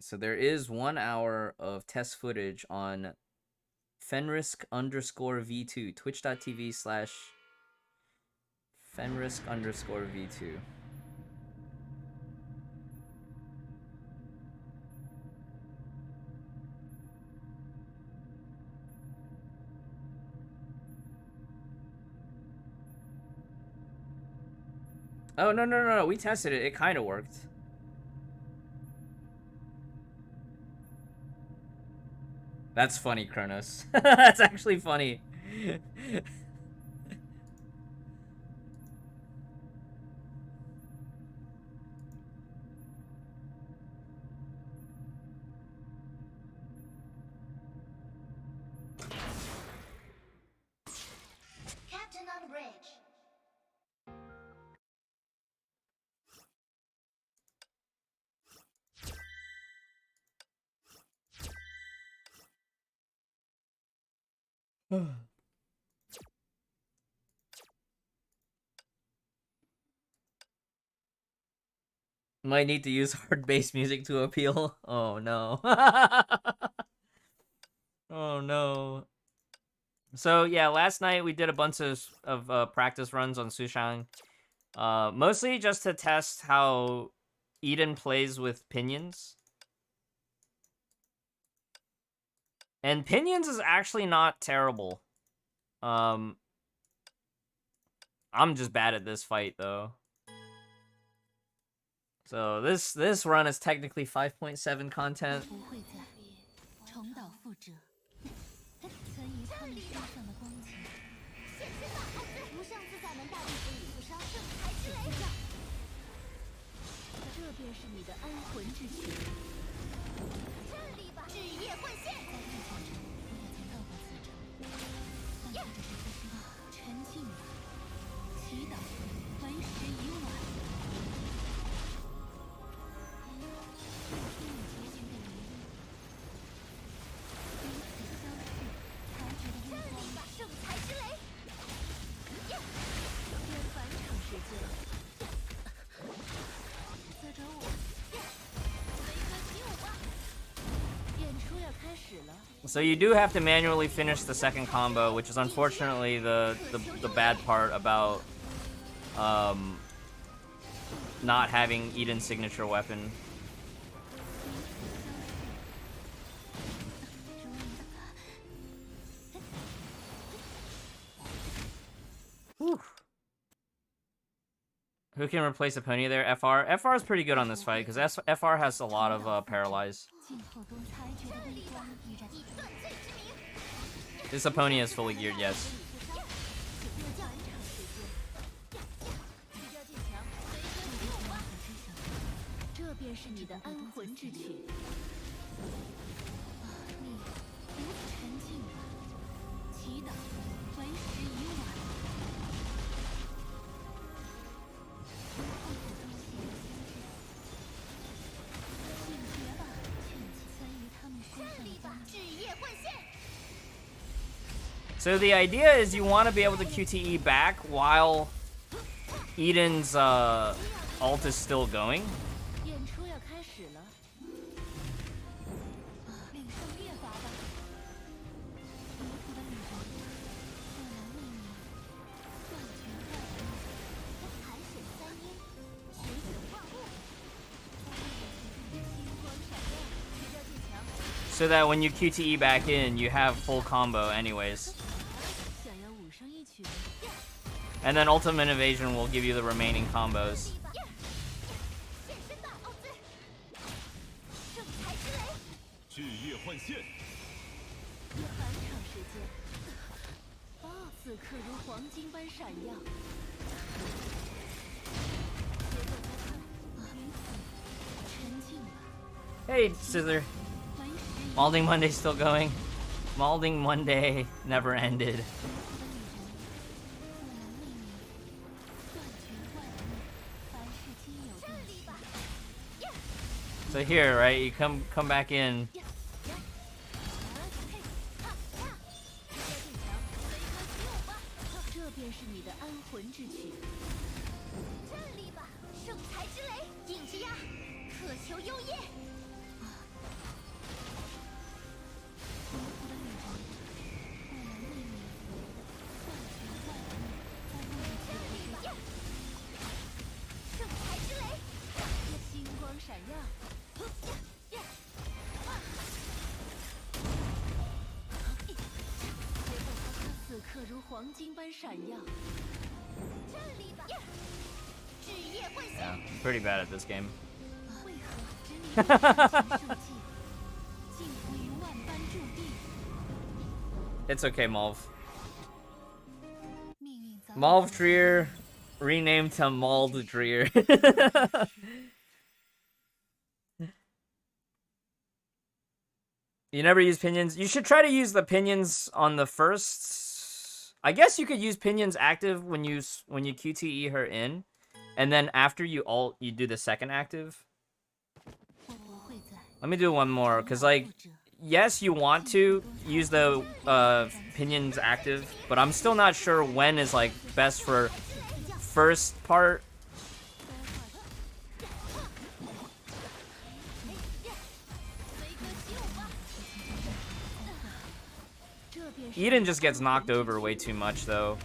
So there is 1 hour of test footage on Fenrisk_V2, twitch.tv/Fenrisk_V2. Oh, no. We tested it. It kind of worked. That's funny, Kronos. That's actually funny. Captain on bridge. Might need to use hard bass music to appeal. Oh no. Oh no. So yeah, last night we did a bunch of practice runs on SUSHANG. Mostly just to test how Eden plays with Pinions. And Pinions is actually not terrible. I'm just bad at this fight though. So this run is technically 5.7 content. So you do have to manually finish the second combo, which is unfortunately the bad part about not having Eden's signature weapon. Whew. Who can replace APONIA there? FR? FR is pretty good on this fight, because FR has a lot of paralyze. This APONIA is fully geared, yes. So the idea is you want to be able to QTE back while Eden's ult is still going. So that when you QTE back in, you have full combo anyways. And then Ultimate Evasion will give you the remaining combos. Hey, Scissor. Malding Monday's still going. Malding Monday never ended. So here, right, you come back in. Yeah, I'm pretty bad at this game. It's okay, Malv. Malvdreer renamed to Maldreer. You never use pinions? You should try to use the pinions on the first... I guess you could use pinions active when you QTE her in. And then after you ult, you do the second active. Let me do one more, because, like, yes, you want to use the pinions active, but I'm still not sure when is, like, best for first part. Eden just gets knocked over way too much, though.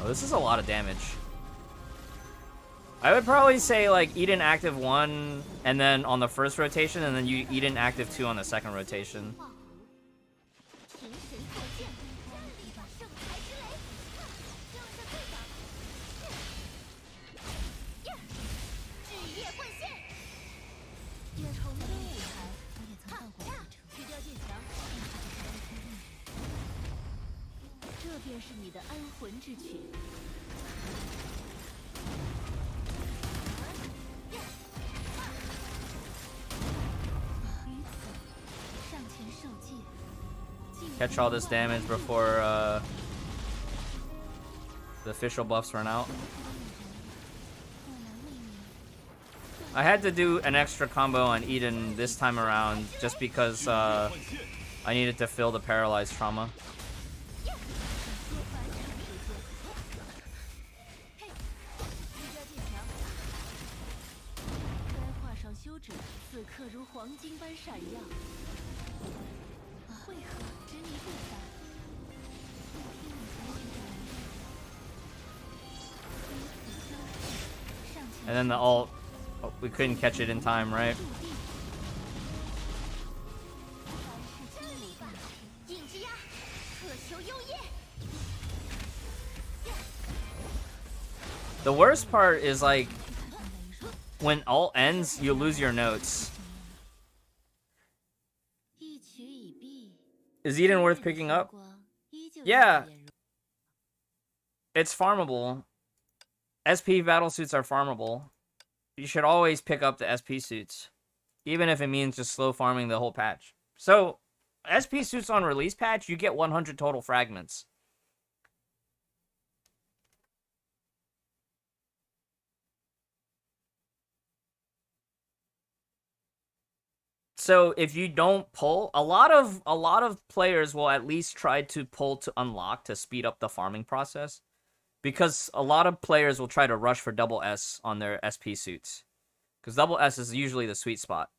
Oh, this is a lot of damage. I would probably say, like, Eden active 1, and then on the first rotation, and then you Eden active 2 on the second rotation. Catch all this damage before the official buffs run out. I had to do an extra combo on Eden this time around just because I needed to fill the paralyzed trauma. And then the ult, oh, we couldn't catch it in time, right? The worst part is, like, when ult ends, you lose your notes. Is Eden worth picking up? Yeah. It's farmable. SP battle suits are farmable. You should always pick up the SP suits, even if it means just slow farming the whole patch. So, SP suits on release patch, you get 100 total fragments. So if you don't pull, a lot of players will at least try to pull to unlock to speed up the farming process. Because a lot of players will try to rush for double S on their SP suits. Because double S is usually the sweet spot.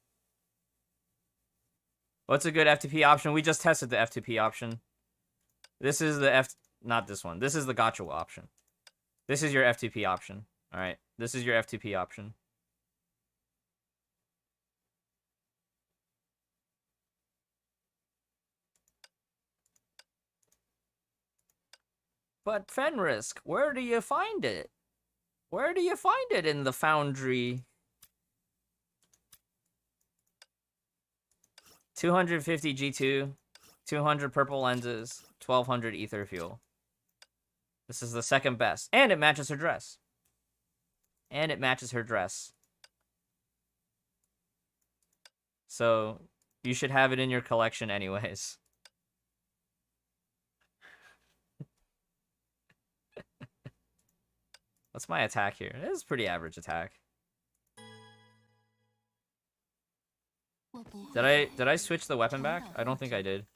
What's a good FTP option? We just tested the FTP option. This is the not this one. This is the gacha option. This is your FTP option. Alright, this is your FTP option. But Fenrisk, where do you find it? Where do you find it in the foundry? 250 G2, 200 purple lenses, 1200 ether fuel. This is the second best. And it matches her dress. And it matches her dress. So, you should have it in your collection anyways. What's my attack here? It is pretty average attack. Did I switch the weapon back? I don't think I did.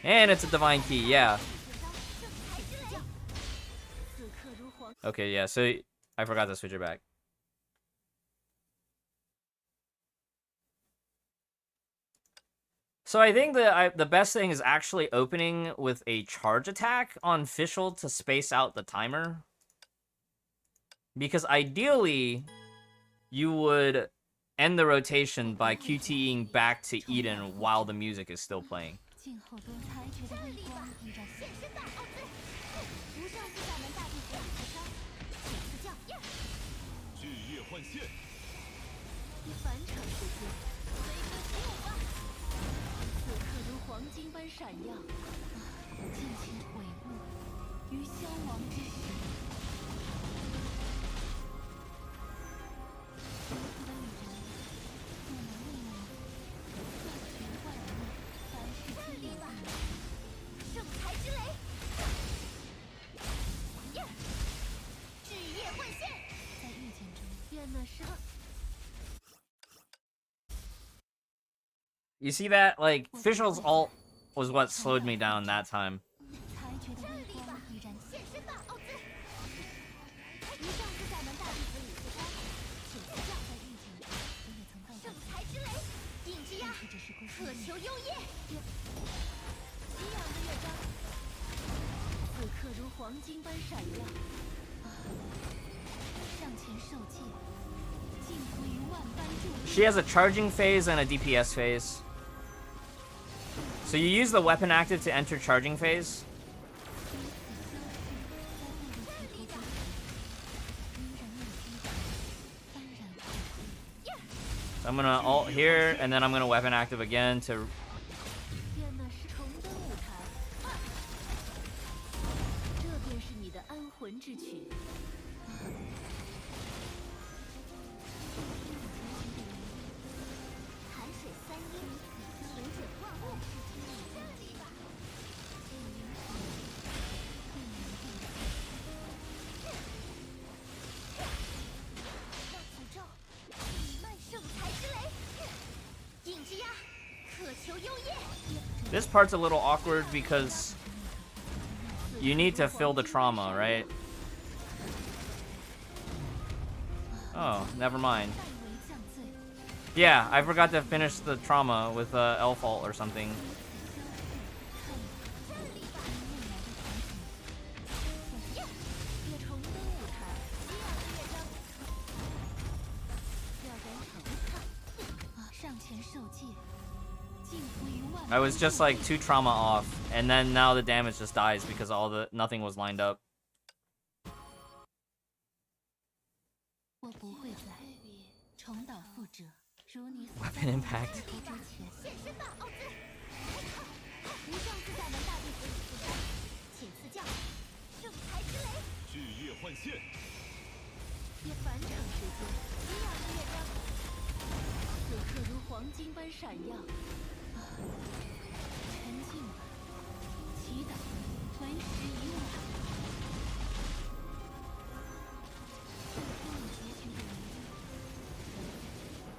And it's a divine key, yeah. Okay, yeah, so I forgot to switch it back. So I think the best thing is actually opening with a charge attack on Fischl to space out the timer. Because ideally, you would end the rotation by QTing back to Eden while the music is still playing. You see that? Like, Fischl's ult was what slowed me down that time. She has a charging phase and a DPS phase. So you use the weapon active to enter charging phase. So I'm gonna ult here, and then I'm gonna weapon active again to... This part's a little awkward because you need to fill the trauma, right? Oh, never mind. Yeah, I forgot to finish the trauma with Elf ult or something. I was just like 2 trauma off, and then now the damage just dies because nothing was lined up. Weapon impact.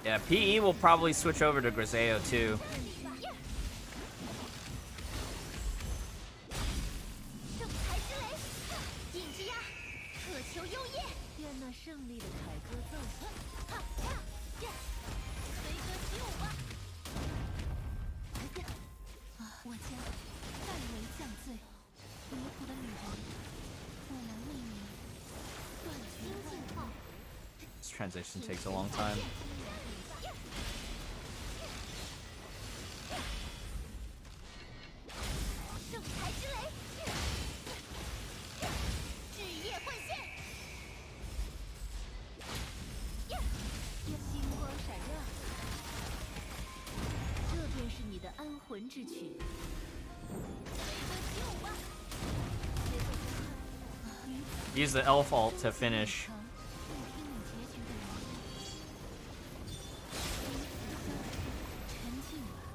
Yeah, PE will probably switch over to GRISEO too. This transition takes a long time. Use the Elf ult to finish.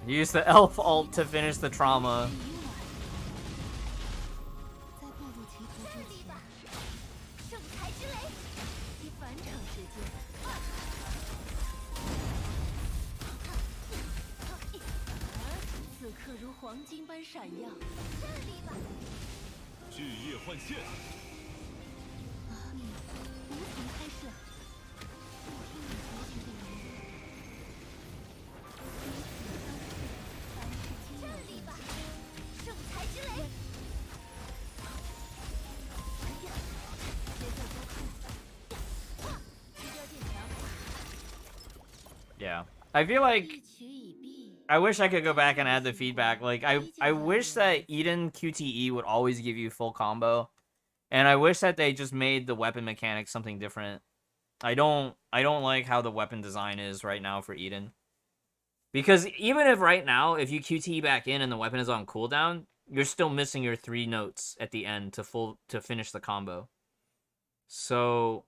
Use the Elf ult to finish the trauma. 黄金般闪耀。这里吧。巨夜幻现。无从开设。这里吧。圣才之雷。Yeah. I feel like 一曲已毕。 I wish I could go back and add the feedback. Like I wish that Eden QTE would always give you full combo. And I wish that they just made the weapon mechanics something different. I don't like how the weapon design is right now for Eden. Because even if right now, if you QTE back in and the weapon is on cooldown, you're still missing your 3 notes at the end to finish the combo. So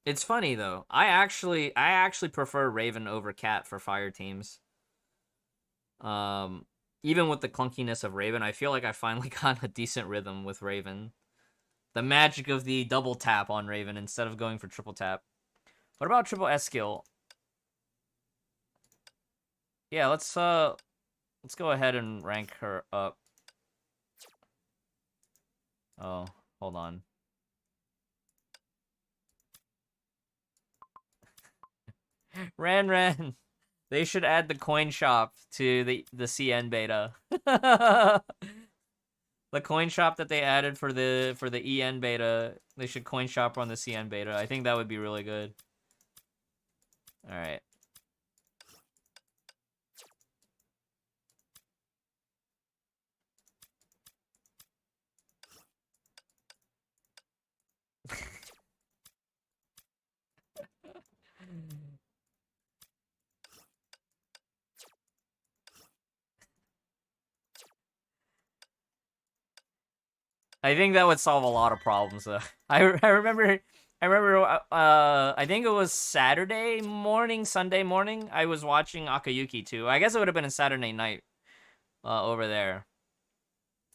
it's funny though. I actually prefer Raven over Cat for fire teams. Even with the clunkiness of Raven, I feel like I finally got a decent rhythm with Raven. The magic of the double tap on Raven instead of going for triple tap. What about triple S skill? Yeah, let's go ahead and rank her up. Oh, hold on. Ran. They should add the coin shop to the CN beta. The coin shop that they added for the EN beta, they should coin shop on the CN beta. I think that would be really good. All right. I think that would solve a lot of problems, though. I remember, I think it was Saturday morning, Sunday morning, I was watching Akayuki, too. I guess it would have been a Saturday night over there.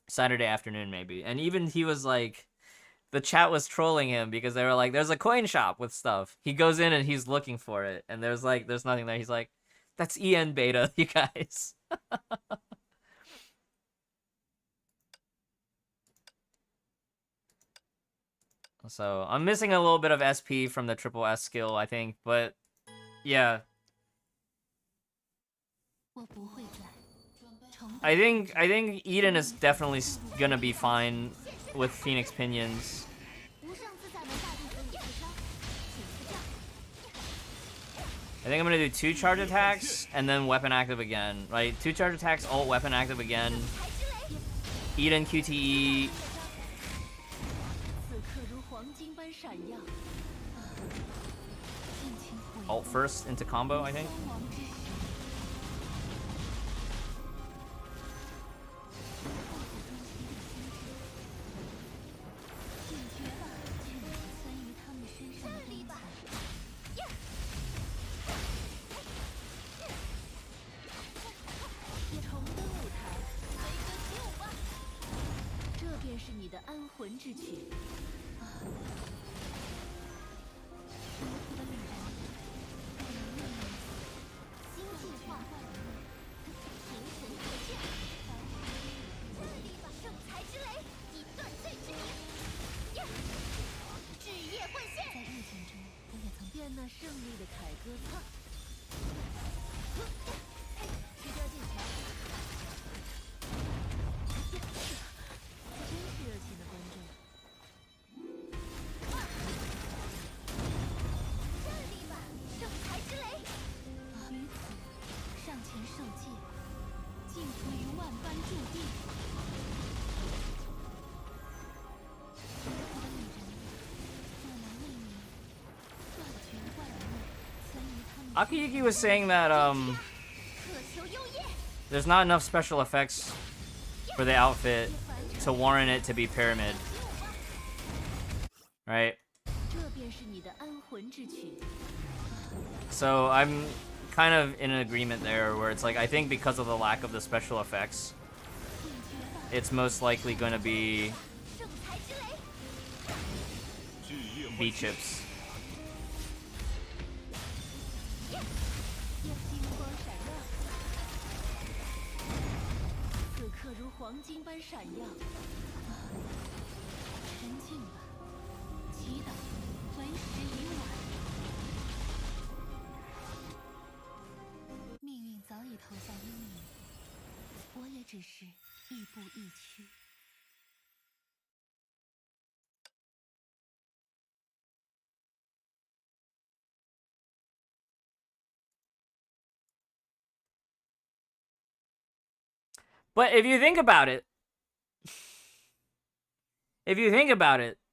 Saturday afternoon, maybe. And even he was like, the chat was trolling him because they were like, there's a coin shop with stuff. He goes in and he's looking for it. And there's nothing there. He's like, that's EN beta, you guys. So, I'm missing a little bit of SP from the triple S skill, I think, but yeah. I think Eden is definitely gonna be fine with Phoenix Pinions. I think I'm gonna do 2 charge attacks and then weapon active again, right? 2 charge attacks, ult, weapon active again. Eden QTE. Ult first into combo, I think. Akayuki was saying that there's not enough special effects for the outfit to warrant it to be pyramid. Right? So I'm kind of in agreement there where it's like, I think because of the lack of the special effects, it's most likely going to be B-chips. 般闪耀。沉静吧，祈祷，为时已晚。命运早已投下阴影，我也只是亦步亦趋。 But if you think about it,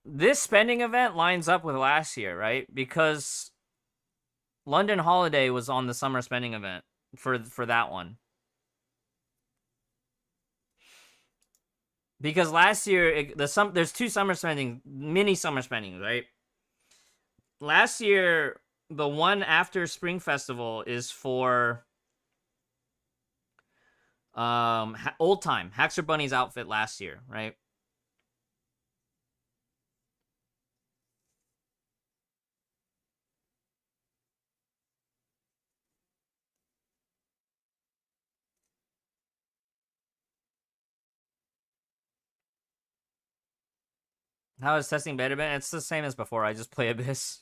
this spending event lines up with last year, right? Because London Holiday was on the summer spending event for that one. Because last year, there's two summer spending, mini summer spendings, right? Last year, the one after Spring Festival is for Old Time, Haxor Bunny's outfit last year, right? How is testing beta been? It's the same as before. I just play Abyss.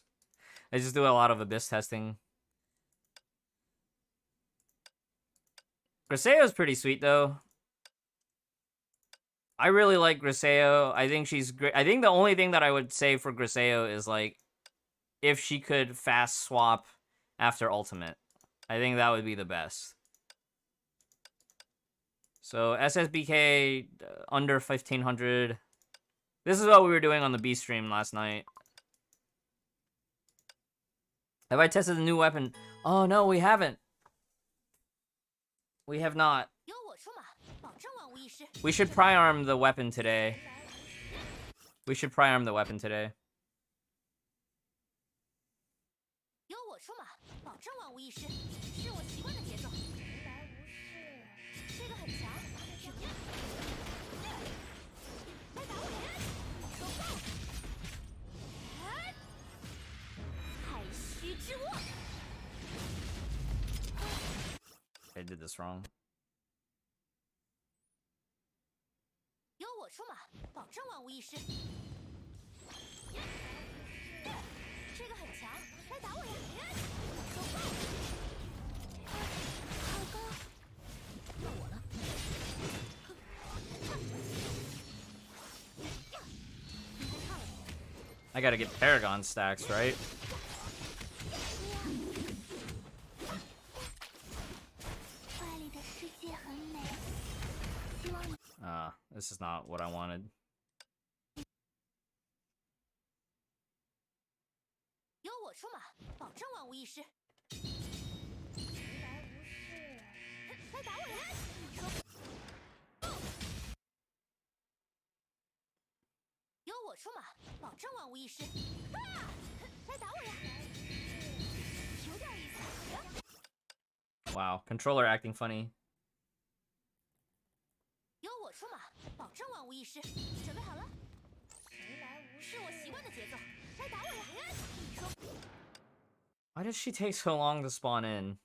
I just do a lot of Abyss testing. GRISEO is pretty sweet, though. I really like GRISEO. I think she's great. I think the only thing that I would say for GRISEO is, like, if she could fast swap after Ultimate. I think that would be the best. So, SSBK, under 1500. This is what we were doing on the B stream last night. Have I tested the new weapon? Oh, no, we haven't. We have not. We should pry-arm the weapon today. We should pry-arm the weapon today. I did this wrong. I gotta get Paragon stacks, right? This is not what I wanted. Wow, controller acting funny. Why does she take so long to spawn in?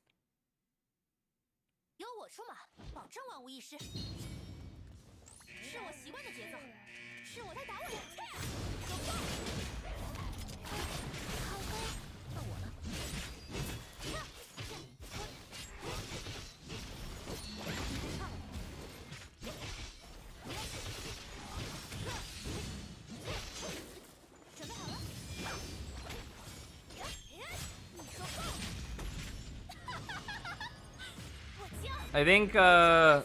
I think the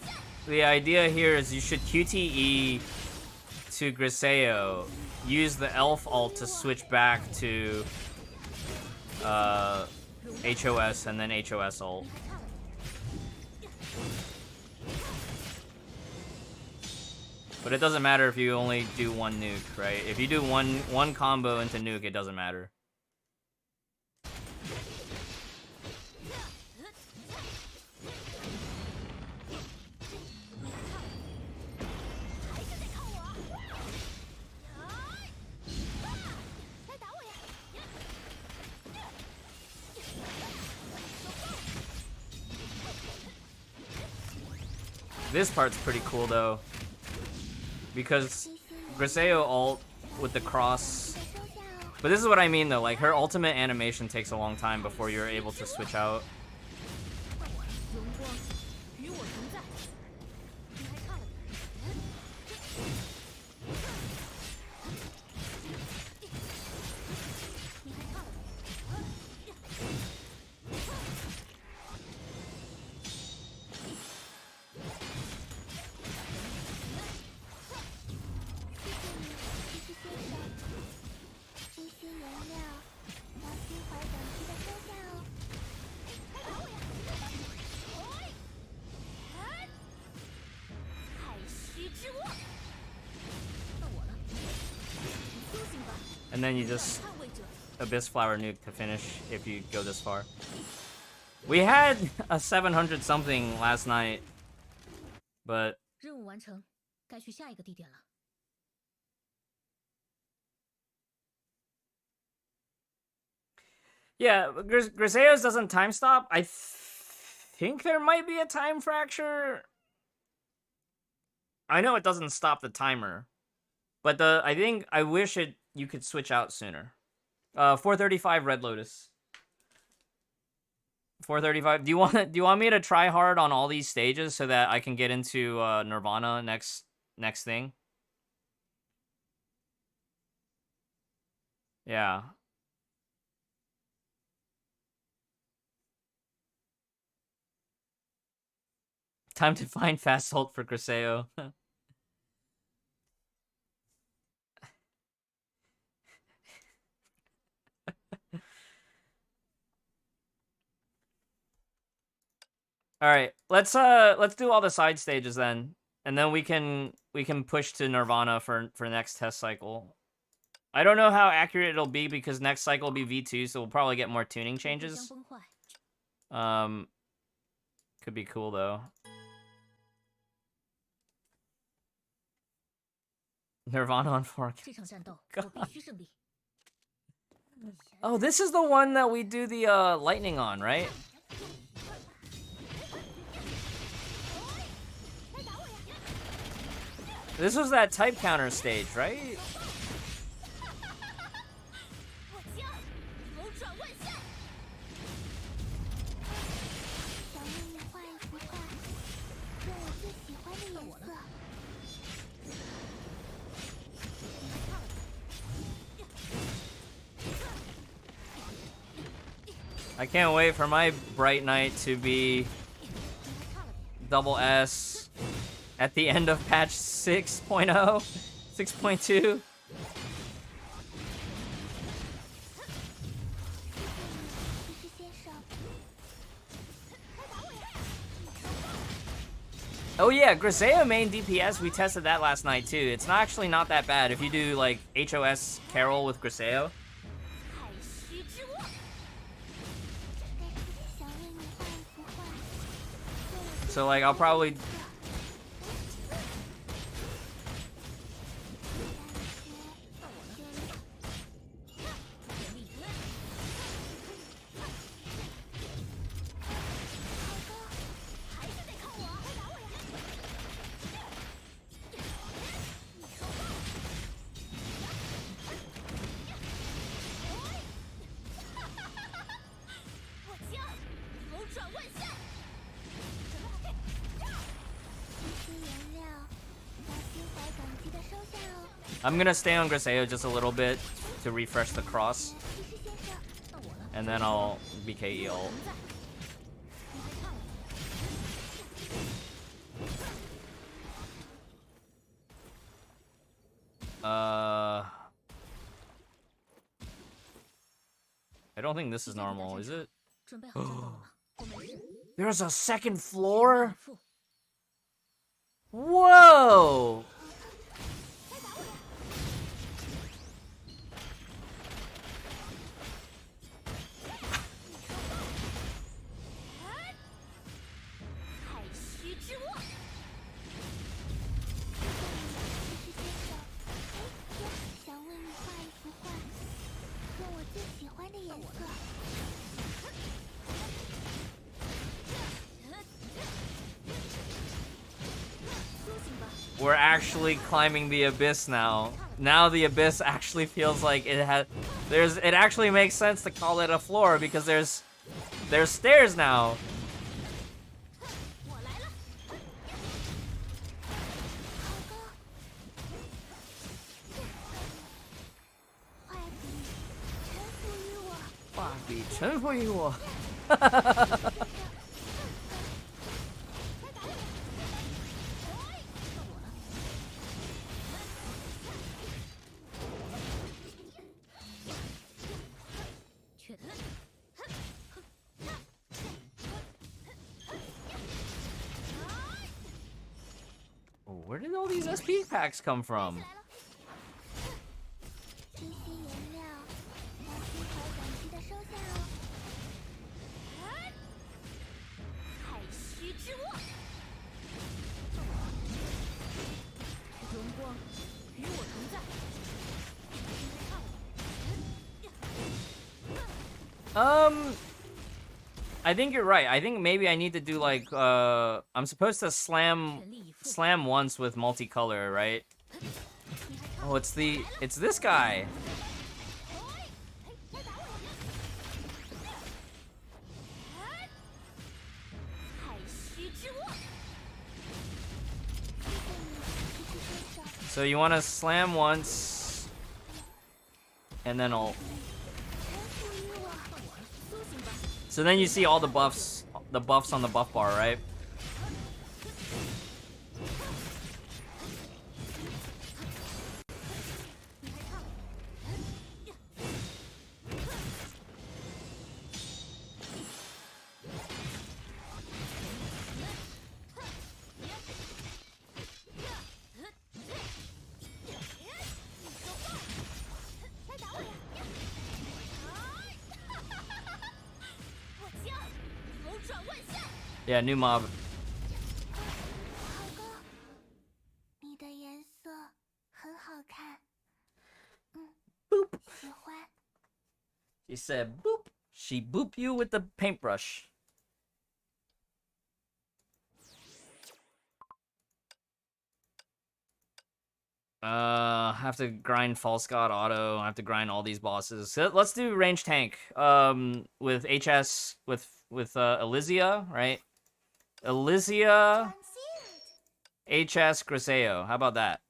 idea here is you should QTE to GRISEO, use the elf ult to switch back to HOS and then HOS ult. But it doesn't matter if you only do one nuke, right? If you do one combo into nuke, it doesn't matter. This part's pretty cool, though. because GRISEO ult with the cross. But this is what I mean though, like her ultimate animation takes a long time before you're able to switch out. 荣光与我同在，你还差了点。你还差了点。这些颜料到心怀等级的收下哦。太虚之握，到我了。苏醒吧， And then you just 捍卫者。 Abyss Flower nuke to finish if you go this far. We had a 700 something last night, but 任务完成，该去下一个地点了。 yeah, GRISEO's doesn't time stop. I think there might be a time fracture. I know it doesn't stop the timer, but I wish you could switch out sooner. 435 Red Lotus. 435. Do you want me to try hard on all these stages so that I can get into Nirvana next thing? Yeah. Time to find fast ult for GRISEO. All right, let's do all the side stages then, and then we can push to Nirvana for next test cycle. I don't know how accurate it'll be because next cycle will be V2, so we'll probably get more tuning changes. 互相崩坏。 Could be cool though. Nirvana on 4K. 这场战斗我必须胜利。 Oh, this is the one that we do the lightning on, right? This was that type counter stage, right? 我将扭转万象。想为你画一幅画，用我最喜欢的颜色。 I can't wait for my Bright Knight to be double S at the end of patch 6.0, 6.2. Oh yeah, GRISEO main DPS, we tested that last night too. It's actually not that bad if you do like HOS Carol with GRISEO. 太虚之握， 想为你画一幅画，用我 So like I'll probably I'm gonna stay on GRISEO just a little bit to refresh the cross, and then I'll BKE ult. I don't think this is normal, is it? 准备好战斗了吗？我没事。 There's a second floor? 反复 Whoa! we're actually climbing the abyss now. Now the abyss actually feels like it has. It actually makes sense to call it a floor because there's stairs now. Where did all these SP packs come from? I think you're right. I think maybe I need to do like I'm supposed to slam once with multicolor, right? Oh, it's this guy. So you want to slam once and then I'll. So then you see all the buffs on the buff bar, right? Yeah, new mob. Boop. She said boop. She boop you with the paintbrush. Have to grind False God Auto. I have to grind all these bosses. So let's do range tank. With HS with Elysia, right? Elysia, HS, GRISEO. How about that?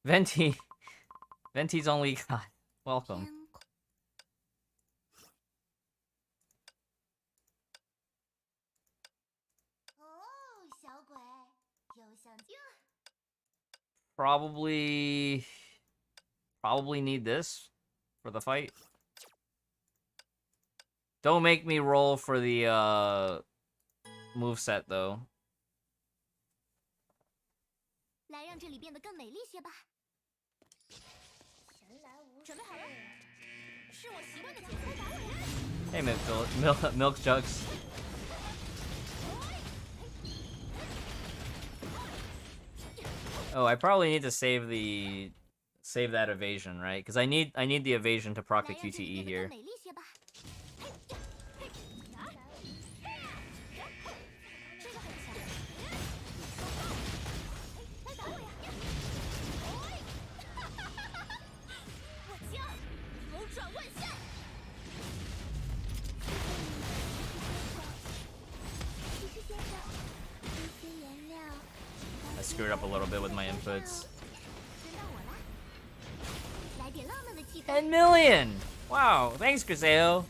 Venti's only God. Welcome. Probably need this for the fight. Don't make me roll for the moveset though. Hey, milk jugs. Oh, I probably need to save that evasion, right? Because I need the evasion to proc the QTE here. I screwed up a little bit with my inputs. 10 million! Wow, thanks, GRISEO.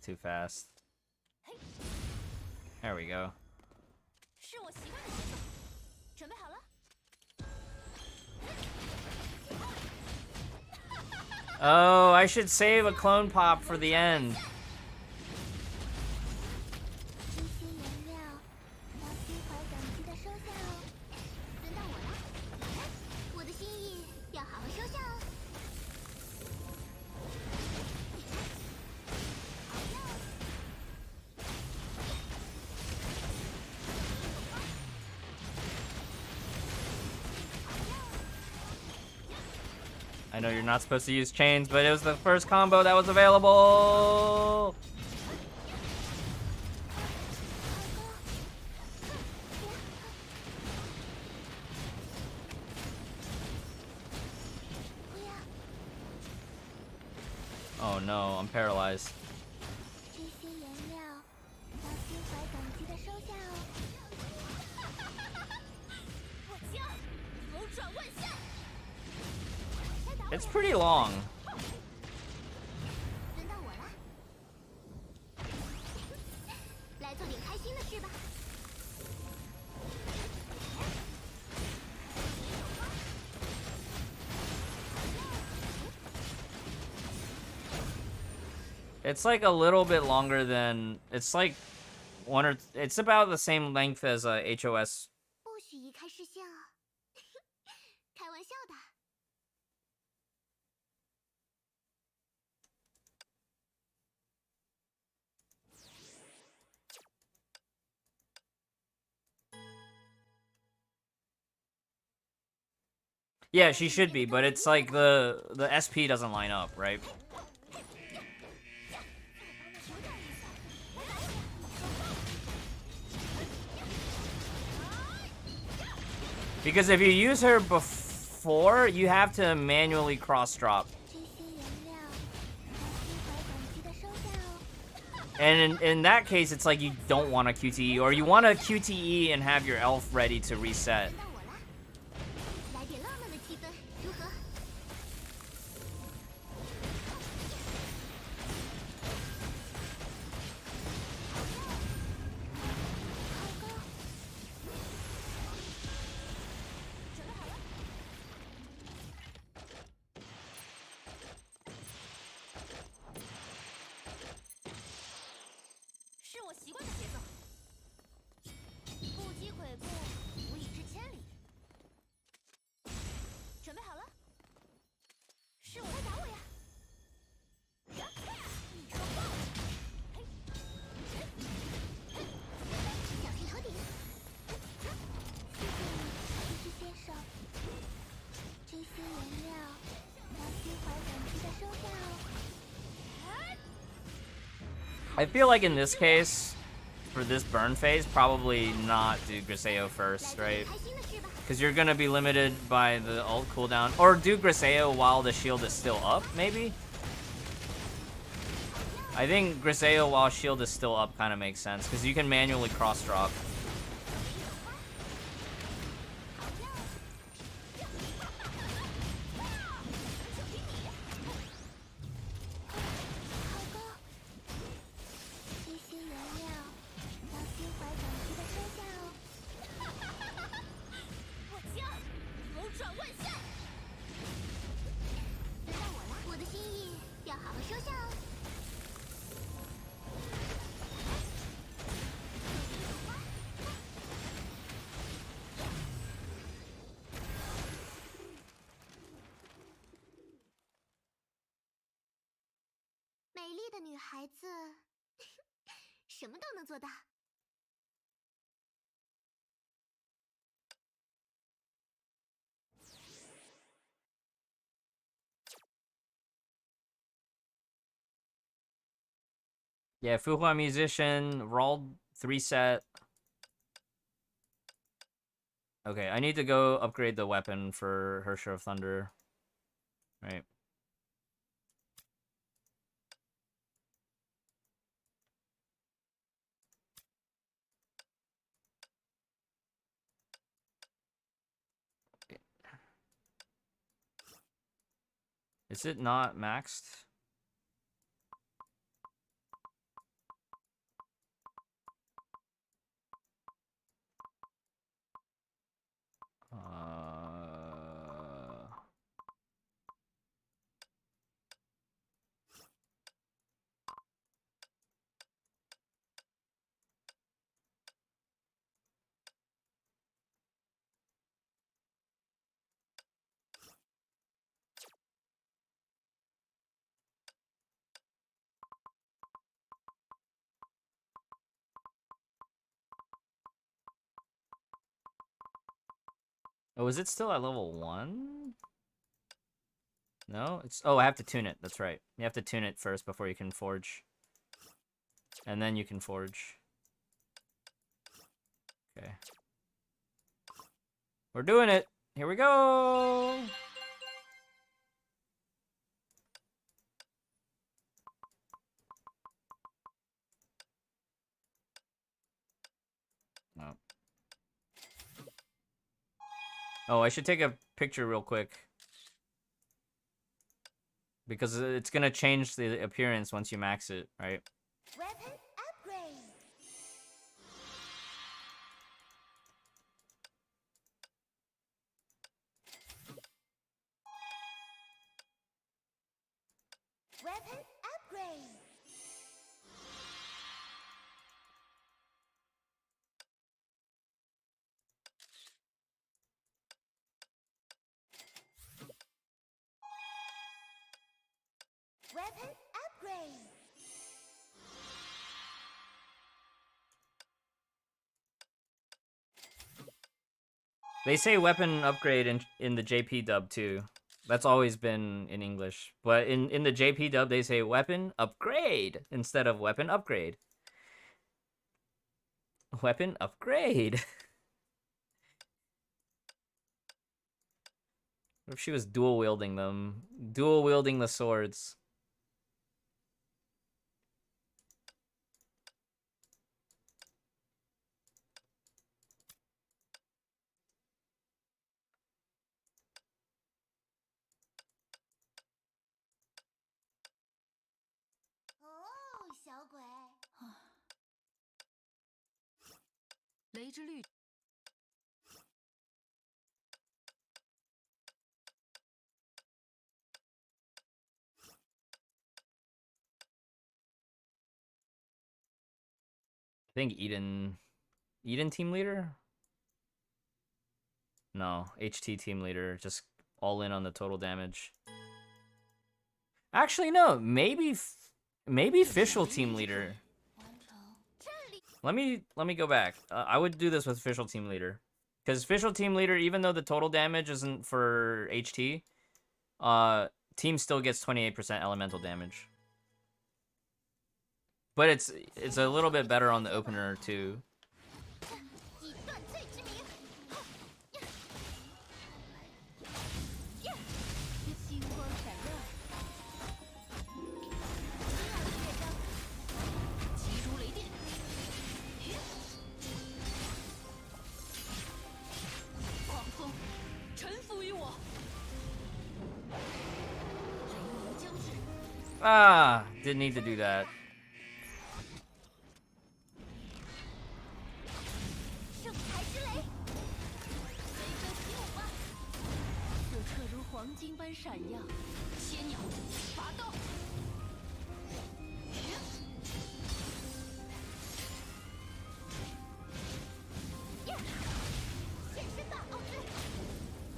Too fast. There we go. Oh, I should save a clone pop for the end. I know you're not supposed to use chains, but it was the first combo that was available. Oh no, I'm paralyzed. 这些颜料要心怀感激的收下哦。我将扭转万象。 It's pretty long. 轮到我了，来做点开心的事吧。 It's like a little bit longer than it's like it's about the same length as HOS. 不许移开视线哦，开玩笑的。 Yeah, she should be, but it's like the SP doesn't line up, right? Because if you use her before, you have to manually cross drop. 这些颜料要心怀感激的收下哦。 And in that case, it's like you don't want a QTE, or you want a QTE and have your elf ready to reset. 轮到我了，来点浪漫的气氛，如何？ 是我习惯的节奏。不积跬步，无以至千里。准备好了？是我来打我呀！你说爆！嘿，小心头顶。谢谢你，医师先生。这些颜料要心怀感激的收下哦。 I feel like in this case, for this burn phase, probably not do GRISEO first, right? 开心的事吧。 Because you're gonna be limited by the ult cooldown. Or do GRISEO while the shield is still up, maybe? I think GRISEO while shield is still up kind of makes sense, because you can manually cross drop. 好高！这些颜料要心怀感激的收下哦。 我将扭转万象。轮到我了，我的心意要好好收下哦。 美丽的女孩子，什么都能做到。 Yeah, FENGHUANG Musician, rolled 3-set. Okay, I need to go upgrade the weapon for Hersher of Thunder. Right. Is it not maxed? Oh, is it still at level 1? No, it's oh, I have to tune it. That's right. You have to tune it first before you can forge. And then you can forge. Okay. We're doing it. Here we go. Oh. Oh, I should take a picture real quick. Because it's gonna change the appearance once you max it, right? Weapon upgrade. Weapon upgrade. Weapon upgrade. They say weapon upgrade in the JP dub too. That's always been in English. But in the JP dub, they say weapon upgrade instead of weapon upgrade. Weapon upgrade. What if she was dual wielding them? Dual wielding the swords. Oh, 小鬼。雷之律 I think Eden team leader? No, HT team leader, just all in on the total damage. Actually, no, maybe official team leader. 完成。 Let me go back. I would do this with official team leader, because official team leader, even though the total damage isn't for HT, team still gets 28% elemental damage. But it's a little bit better on the opener too. 以断罪之名。星光闪耀，击如雷电，狂风臣服于我，雷鸣将至， Ah, didn't need to do that. 圣才之雷。随着起舞吧，此刻如黄金般闪耀，千鸟拔刀。 现身大奥之。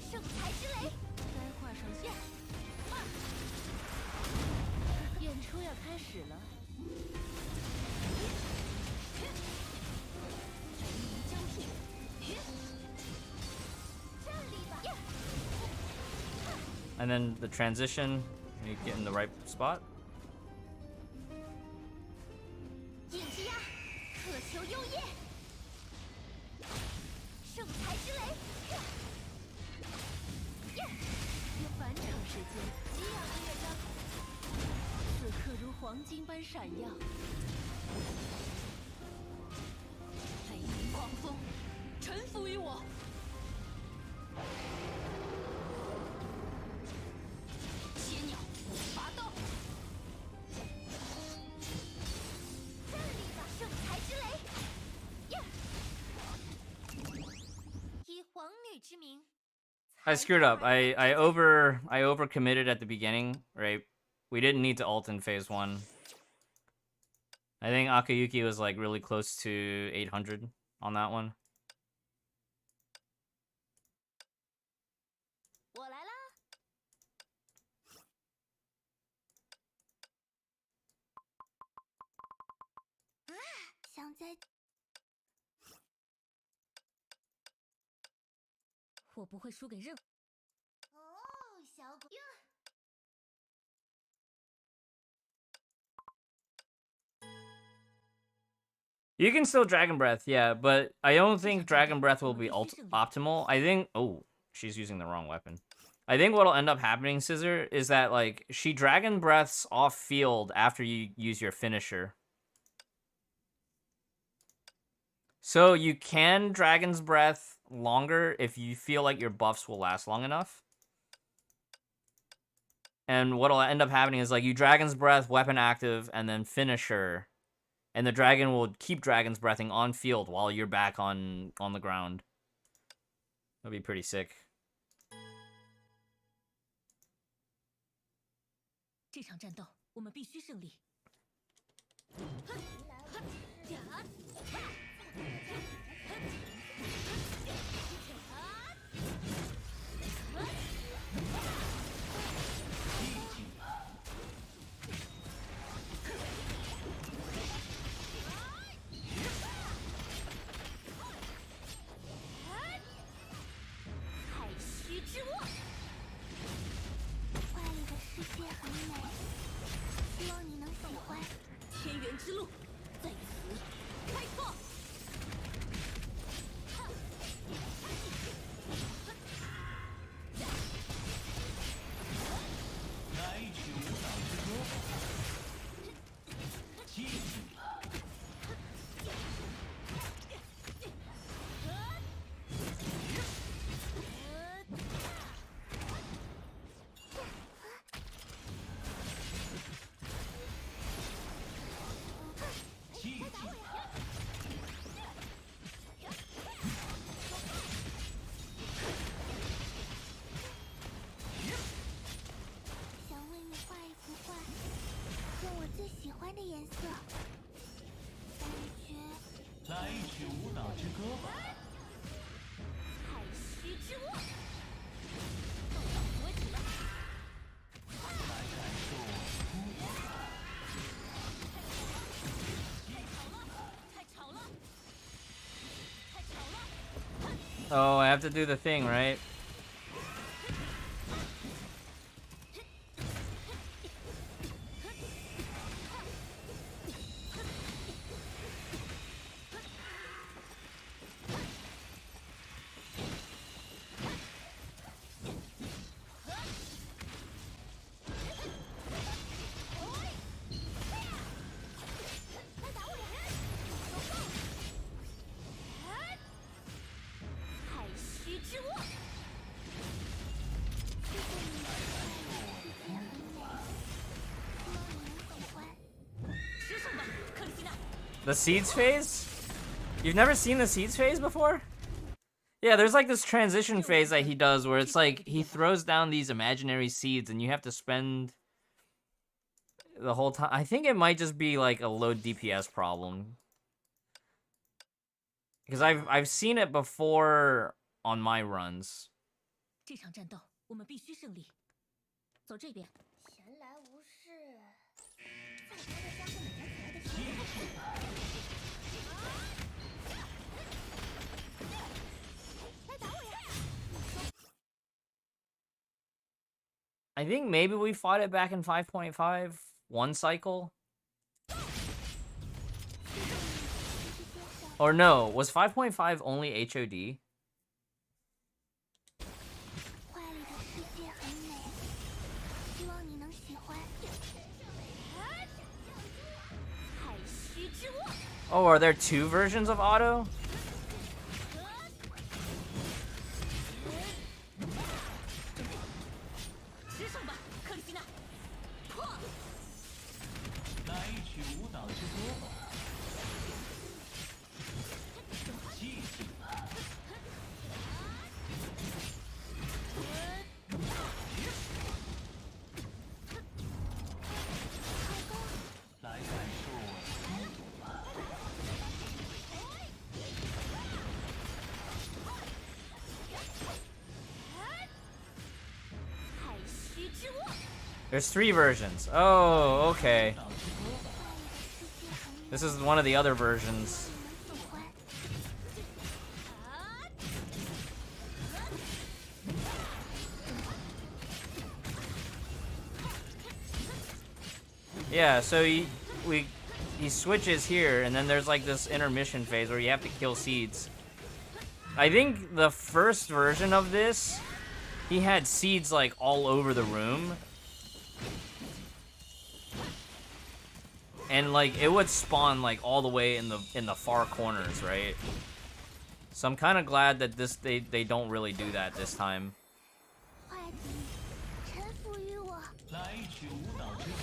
圣才之雷。该画上线。演出要开始了。雷鸣将至，这里吧。 And then the transition, you get in the right spot. 影之鸦，渴求幽夜。圣才之雷。约返场时间，激昂的乐章。此刻如黄金般闪耀。雷鸣狂风，臣服于我。千鸟拔刀，这里吧，圣才之雷。以皇女之名。 I screwed up. I over committed at the beginning, right? We didn't need to ult in phase 1. I think Akayuki was like really close to 800 on that one. 我来啦！啊，想在我不会输给任何。哦，小鬼哟， You can still Dragon Breath, yeah, but I don't think Dragon Breath will be optimal. I think... Oh, she's using the wrong weapon. I think what'll end up happening, Scissor, is that, like, she Dragon Breaths off field after you use your finisher. So you can Dragon's Breath longer if you feel like your buffs will last long enough. And what'll end up happening is, like, you Dragon's Breath, weapon active, and then finisher. And the dragon will keep Dragon's Breathing on field while you're back on the ground. That'll be pretty sick. 这场战斗我们必须胜利。太虚之握，画里的世界很美，希望你能喜欢。天元之路在此开放。来一曲舞蹈之歌吧，记住了。 想为你画一幅画，用我最喜欢的颜色，感觉来一曲舞蹈之歌吧，太虚之握，动到活体。来感受孤独。太吵了，太吵了。 Oh, I have to do the thing, right? The Seeds phase? You've never seen the Seeds phase before? Yeah, there's like this transition phase that he does where it's like he throws down these imaginary seeds and you have to spend the whole time. I think it might just be like a low DPS problem. Because I've seen it before on my runs. 这场战斗我们必须胜利。走这边。闲来无事，再多的家伙们才起来的时候。 I think maybe we fought it back in 5.5 one cycle. Or no, was 5.5 only HOD? 画里的世界很美，希望你能喜欢。太虚之握， Oh, are there two versions of Otto? 吃上吧，克里斯娜。破！来一曲舞蹈之歌吧，记住了。来感受孤独吧。太虚之握， There's three versions. Oh, okay. This is one of the other versions. 喜欢。 Yeah, so he switches here, and then there's like this intermission phase where you have to kill seeds. I think the first version of this, he had seeds like all over the room. And like it would spawn like all the way in the far corners, right? So I'm kind of glad that they don't really do that this time. 坏敌，臣服于我。来一曲舞蹈之歌。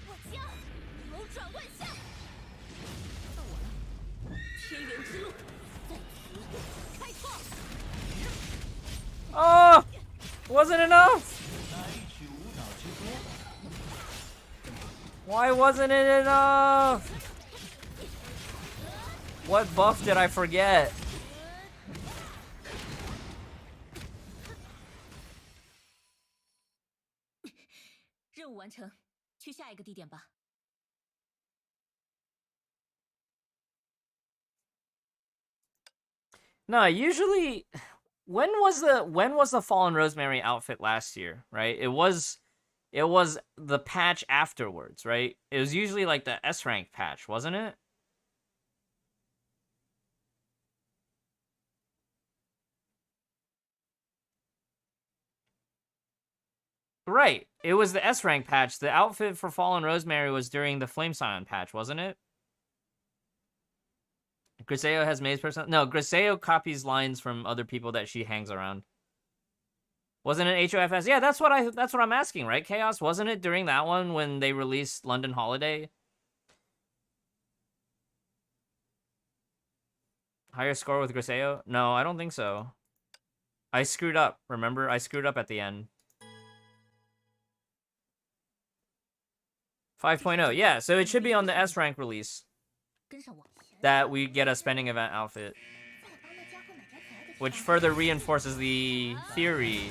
我将扭转万象。到我了，天元之路在此开创。 Oh! Wasn't enough! 来一曲舞蹈之歌。 Why wasn't it enough? What buff did I forget? 任务完成，去下一个地点吧。 No, usually when was the Fallen Rosemary outfit last year, right? It was the patch afterwards, right? It was usually like the S rank patch, wasn't it? Right. It was the S rank patch. The outfit for Fallen Rosemary was during the Flame Scion patch, wasn't it? GRISEO has May's person. No, GRISEO copies lines from other people that she hangs around. Wasn't it HOFS? Yeah, that's what I'm asking, right? Chaos, wasn't it during that one when they released London Holiday? Higher score with GRISEO? No, I don't think so. I screwed up, remember? I screwed up at the end. 5.0, yeah, so it should be on the S rank release 跟上我。 that we get a spending event outfit. Which further reinforces the theory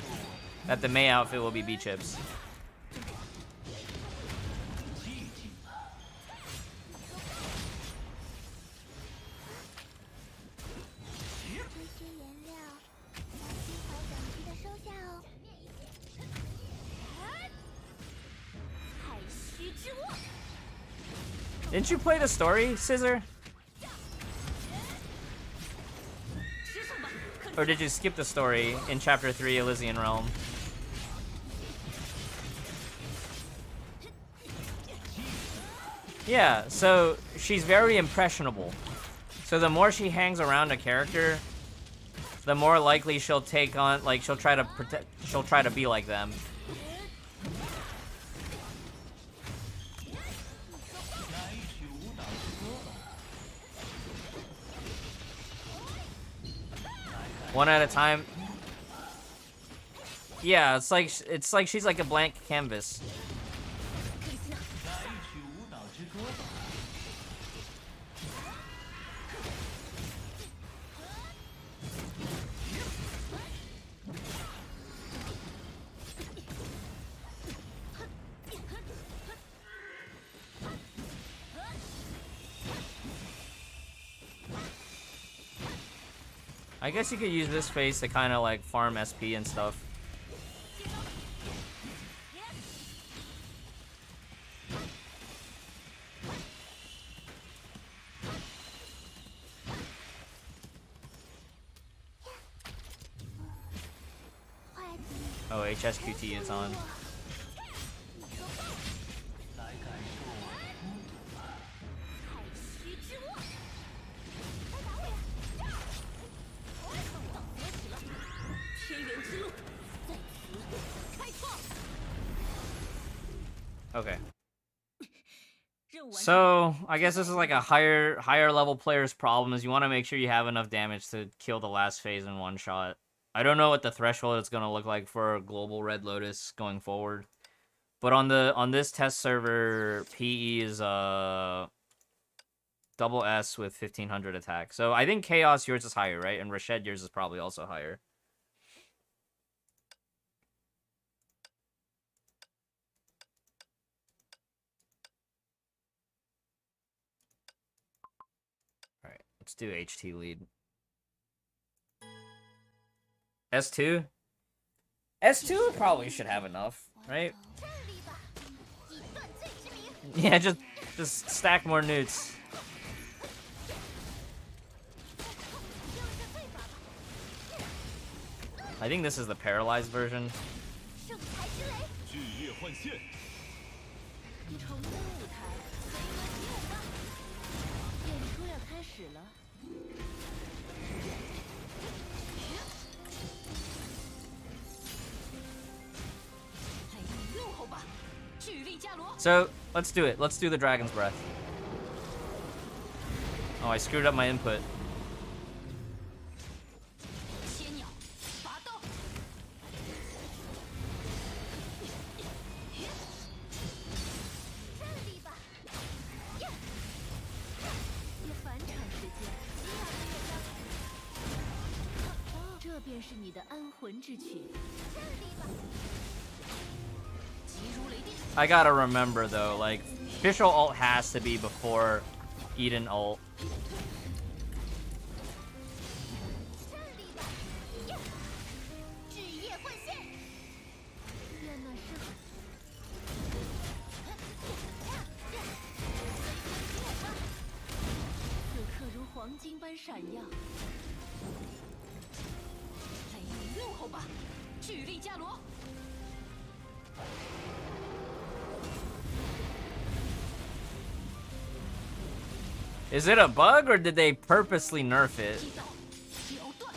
that the May outfit will be B-chips. 寂静了。 这些颜料要精华等级的收下哦。 太虚之握。 Didn't you play the story, Scissor? 吃上吧，克里 Or did you skip the story in Chapter 3, Elysian Realm? Yeah, so she's very impressionable. So the more she hangs around a character, the more likely she'll take on, like, she'll try to be like them. 来一曲舞蹈之歌。 One at a time. Yeah, it's like she's like a blank canvas. 克里斯娜，来一曲舞蹈之歌。 I guess you could use this phase to kind of like farm SP and stuff. Oh, HSQT is on. 来感受我的孤独吧。 太虚之握。到此为止了，天元之路在此开创。 Okay. 任务完成。 So, I guess this is like a higher level player's problem is you want to make sure you have enough damage to kill the last phase in one shot. I don't know what the threshold is going to look like for global Red Lotus going forward. But on this test server, PE is double S with 1500 attack. So I think Chaos yours is higher, right? And Rashed yours is probably also higher. Alright, let's do HT lead. S2? S2 probably should have enough, right? 这里吧，以断罪之名。 Yeah, just stack more newts. 用这罪法吧， I think this is the paralyzed version. 圣才之雷。 巨烈幻现，重登舞台，随我起舞吧。演出要开始了。采用怒吼吧，巨力伽罗。 So let's do it. Let's do the dragon's breath. Oh, I screwed up my input. 千鸟，拔刀。这里吧，呀！有返场时间，这便是你的安魂之曲。这里吧，急如雷电。 I gotta remember though, like, official ult has to be before Eden ult. 这里吧，呀！炙夜幻现。愿那是。此刻如黄金般闪耀。采用怒吼吧，巨力伽罗。 Is it a bug or did they purposely nerf it? 击倒，秒断。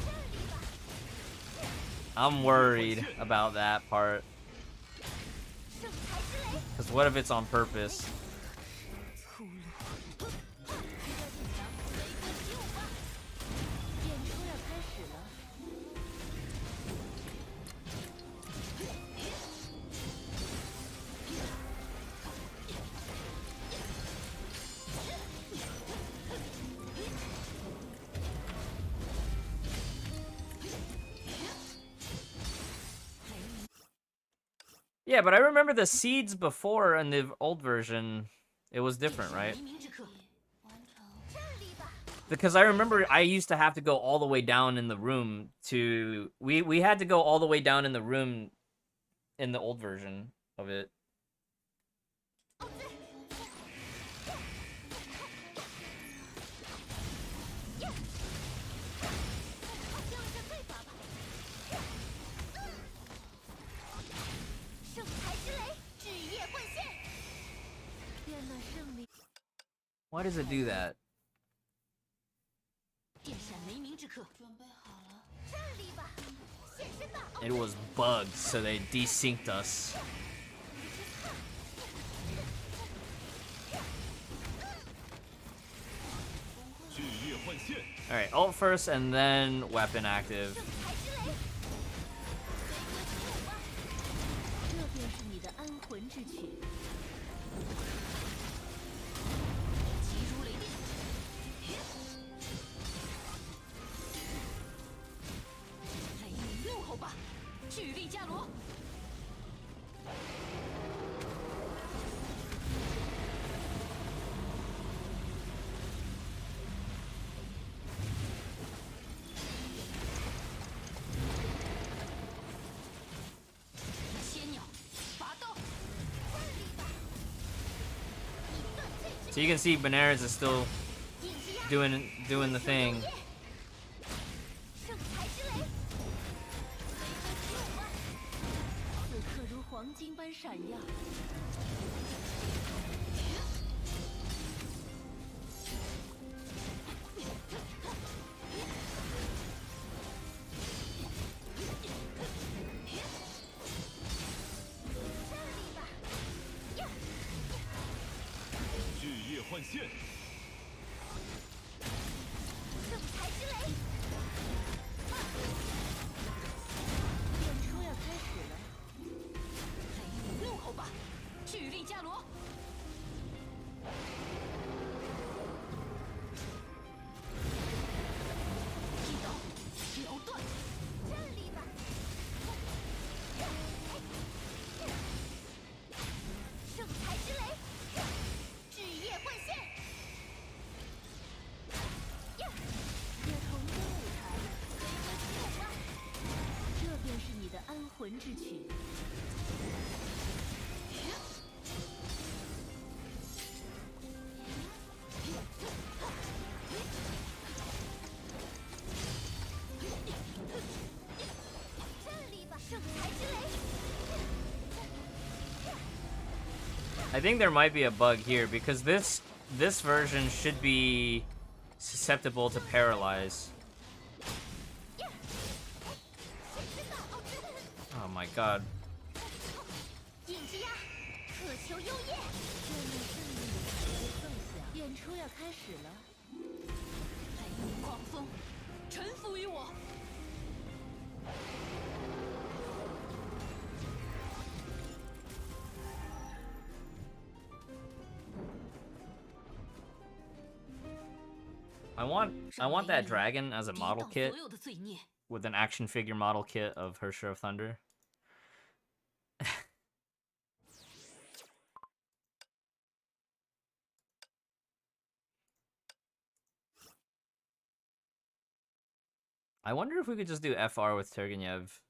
这里吧， I'm worried about that part. 圣才之雷。 Because what if it's on purpose? 粗鲁。这就强，随风起舞吧。演出要开始了。 Yeah, but I remember the seeds before in the old version, it was different, right? 黎明之刻，完成。这里吧， Because I remember I used to have to go all the way down in the room to... We had to go all the way down in the room in the old version of it. 用这罪法吧。圣才之雷，炙夜幻现。愿那胜利。 Why does it do that? 电闪雷鸣之刻，准备好了。这里吧，现身吧。 It was bugged, so they desynced us. 巨烈幻现， Alright, ult first and then weapon active. 圣才之雷，随风起舞吧。这便是你的安魂之曲。急如雷电。采用怒吼吧，巨力伽罗。 千鸟，拔刀。这里吧，以断罪之 So you can see Benares is still 名，引击压。 doing the thing. 圣才之雷，随风起舞吧。此刻如黄金般闪耀。这里吧，呀！巨烈幻现，圣才之雷。演出要开始了。采用怒吼吧，巨力伽罗。之躯。这里吧，圣才之雷。 I think there might be a bug here because this version should be susceptible to paralyze. Oh my god. 影之鸦，渴求幽夜。演出要开始了。雷鸣狂风，臣服于我。 I want that dragon as a model kit 所有的罪孽。 with an action figure model kit of Hersher of Thunder. I wonder if we could just do FR with Turgenev.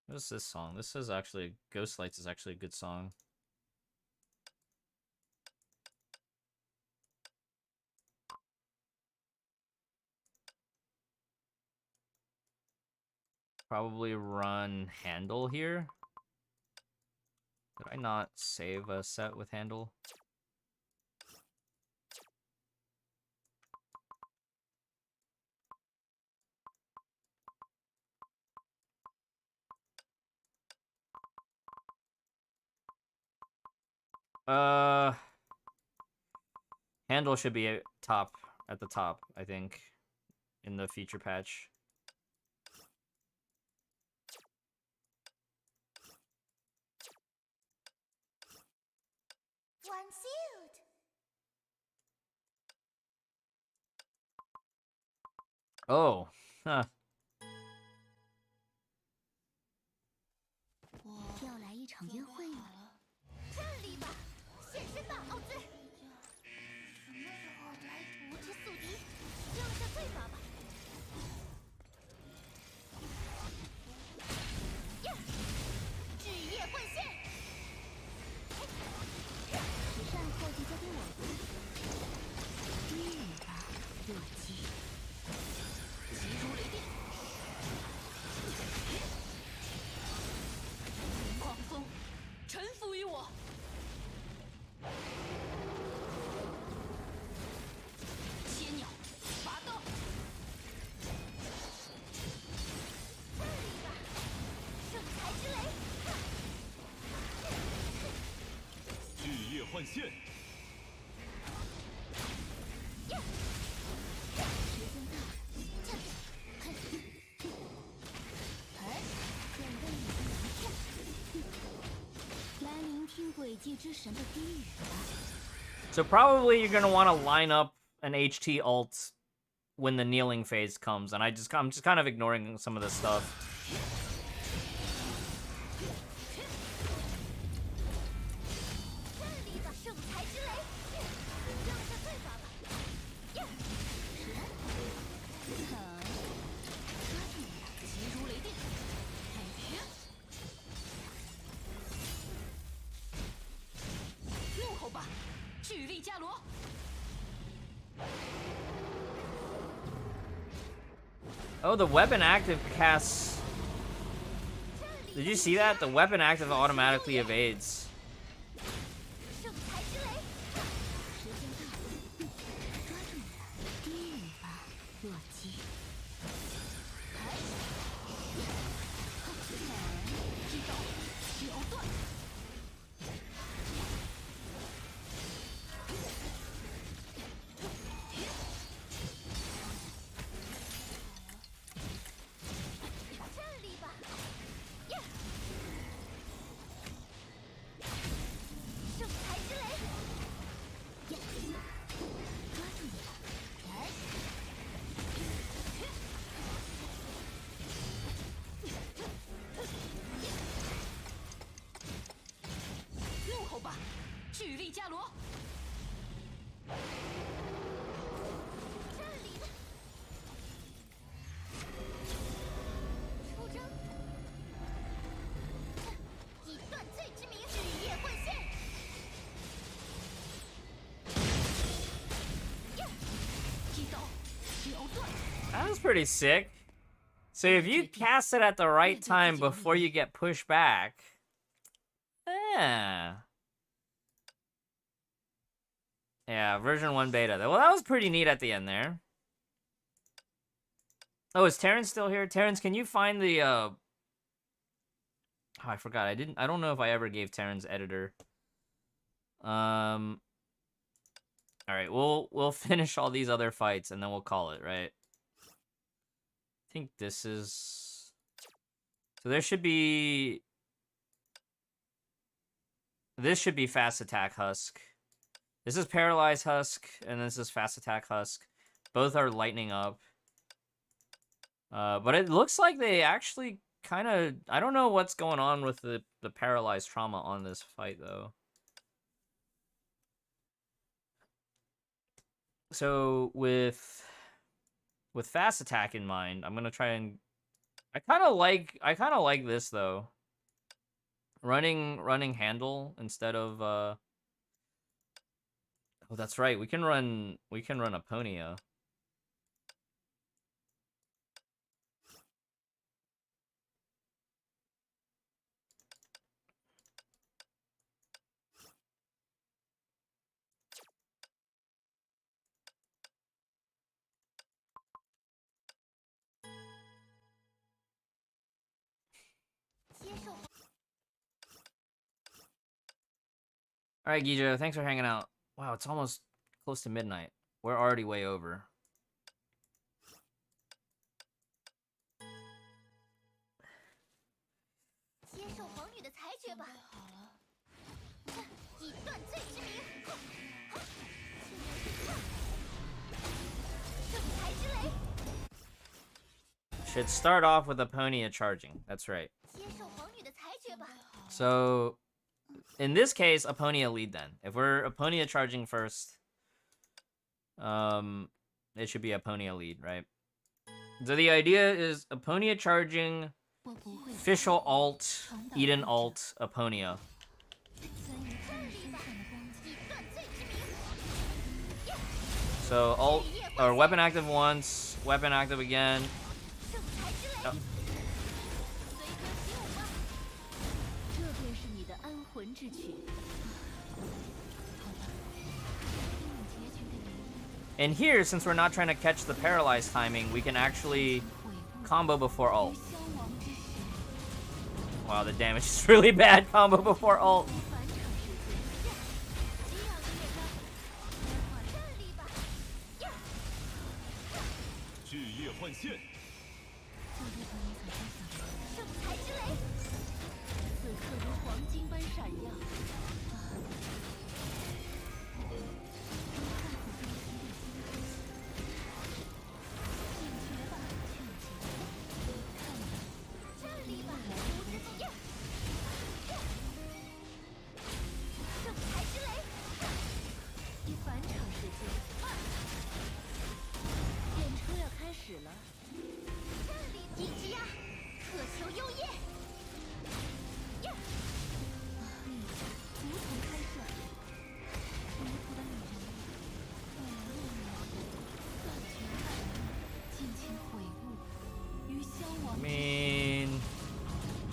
What is this song? This is actually Ghost Lights is actually a good song. Probably run Handel here. Did I not save a set with Handel? Handel should be at the top, I think, in the feature patch. One sealed. Oh, huh. 要来一场约会了。这里吧，现身吧，奥兹。什么时候来无之宿敌？让下罪罚吧。呀！纸叶换线。时尚后就交给我吧。第一吧，洛基。急如雷电。 狂风，臣服于我。切鸟，拔刀。这里吧，圣才之雷。巨叶换线。时间到了，这里，嘿，哎，准备已经一片。 来聆听轨迹之神的低语吧。 So probably you're gonna want to line up an HT ult when the kneeling phase comes, and I'm just kind of ignoring some of this stuff. 这里吧，圣才之雷，让下罪罚吧。呀，急如雷电。怒吼吧，巨力伽罗。 Oh, the weapon active casts. Did you see that? The weapon active automatically evades. 圣才之雷，时间到了，抓住你了，低语吧，洛基。知道，扭断。 这里吧，呀，圣才之雷，呀，抓住你了，来，怒吼吧，巨力伽罗。出征，以断罪之名，日夜换线。一刀了断。 That was pretty sick. So if you cast it at the right time before you get pushed back, yeah. Yeah, version 1 beta. Well, that was pretty neat at the end there. Oh, is Terrence still here? Terrence, can you find the Oh, I forgot. I don't know if I ever gave Terrence editor. All right, we'll finish all these other fights and then we'll call it, right? I think this is... So there should be... This should be fast attack Husk. This is paralyzed Husk, and this is fast attack Husk. Both are lightning up. But it looks like they actually kind of... I don't know what's going on with the paralyzed trauma on this fight, though. So with fast attack in mind, I'm gonna try and... I kind of like this, though. Running handle instead of... Oh, that's right. We can run Aponia. All right, Gijo, thanks for hanging out. Wow, it's almost close to midnight. We're already way over. Should start off with Aponia charging. That's right. So, in this case, Aponia lead then. If we're Aponia charging first, it should be Aponia lead, right? So the idea is Aponia charging, Fischl alt, Eden alt, Aponia. So alt or weapon active once, weapon active again. Oh. And here, since we're not trying to catch the paralyzed timing, we can actually combo before ult. Wow, the damage is really bad. Combo before ult.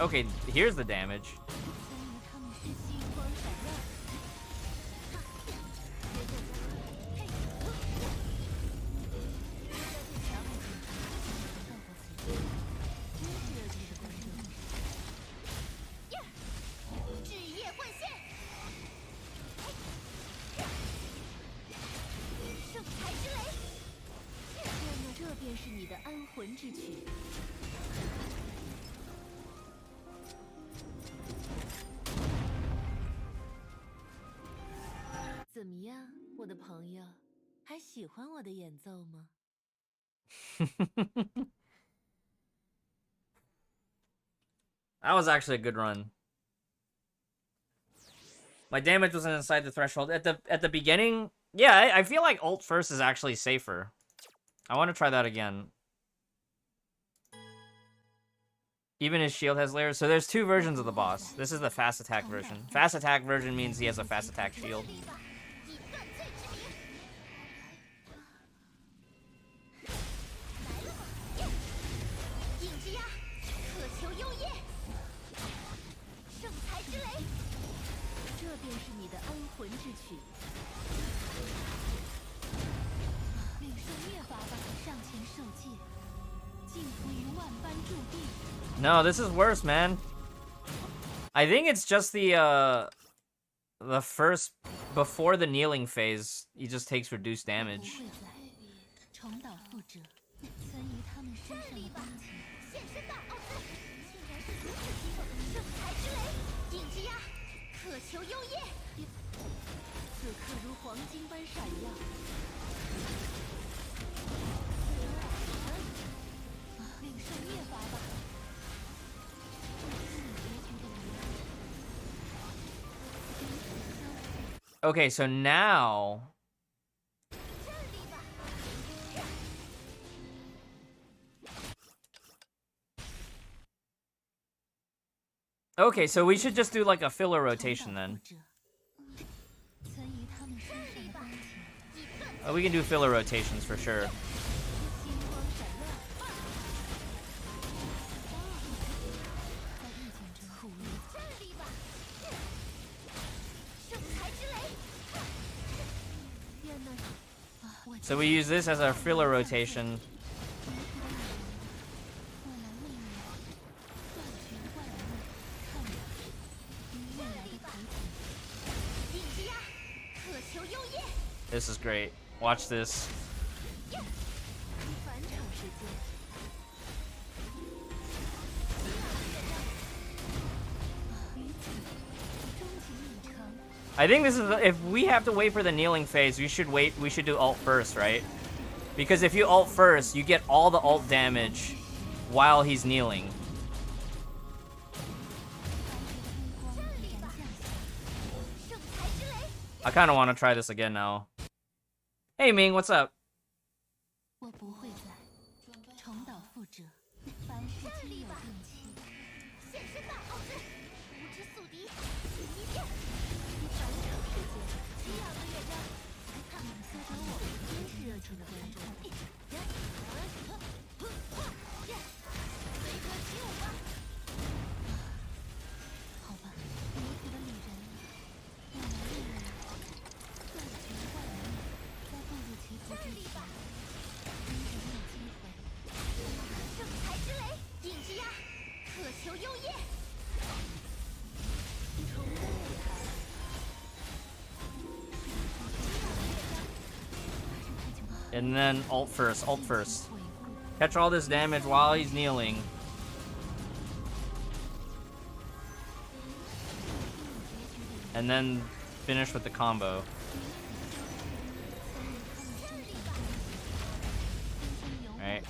Okay, here's the damage. That was actually a good run. My damage wasn't inside the threshold. At the beginning, Yeah, I feel like ult first is actually safer. I want to try that again. Even his shield has layers. So there's two versions of the boss. This is the fast attack version. Fast attack version means he has a fast attack shield. 幸福于万般注定。 No, this is worse, man. I think it's just the first before the kneeling phase, he just takes reduced damage. 重蹈覆辙，曾于他们身上的钢琴。现身吧，奥兹！竟然是如此棘手的圣才之雷！影之鸦，渴求幽夜。此刻如黄金般闪耀。领受灭法吧。 Okay, so now... Okay, so we should just do like a filler rotation then. We can do filler rotations for sure. So we use this as our filler rotation. This is great. Watch this. I think this is, if we have to wait for the kneeling phase, we should do ult first, right? Because if you ult first, you get all the ult damage while he's kneeling. I kind of want to try this again now. Hey Ming, what's up? And then ult first, ult first. Catch all this damage while he's kneeling. And then finish with the combo. Alright.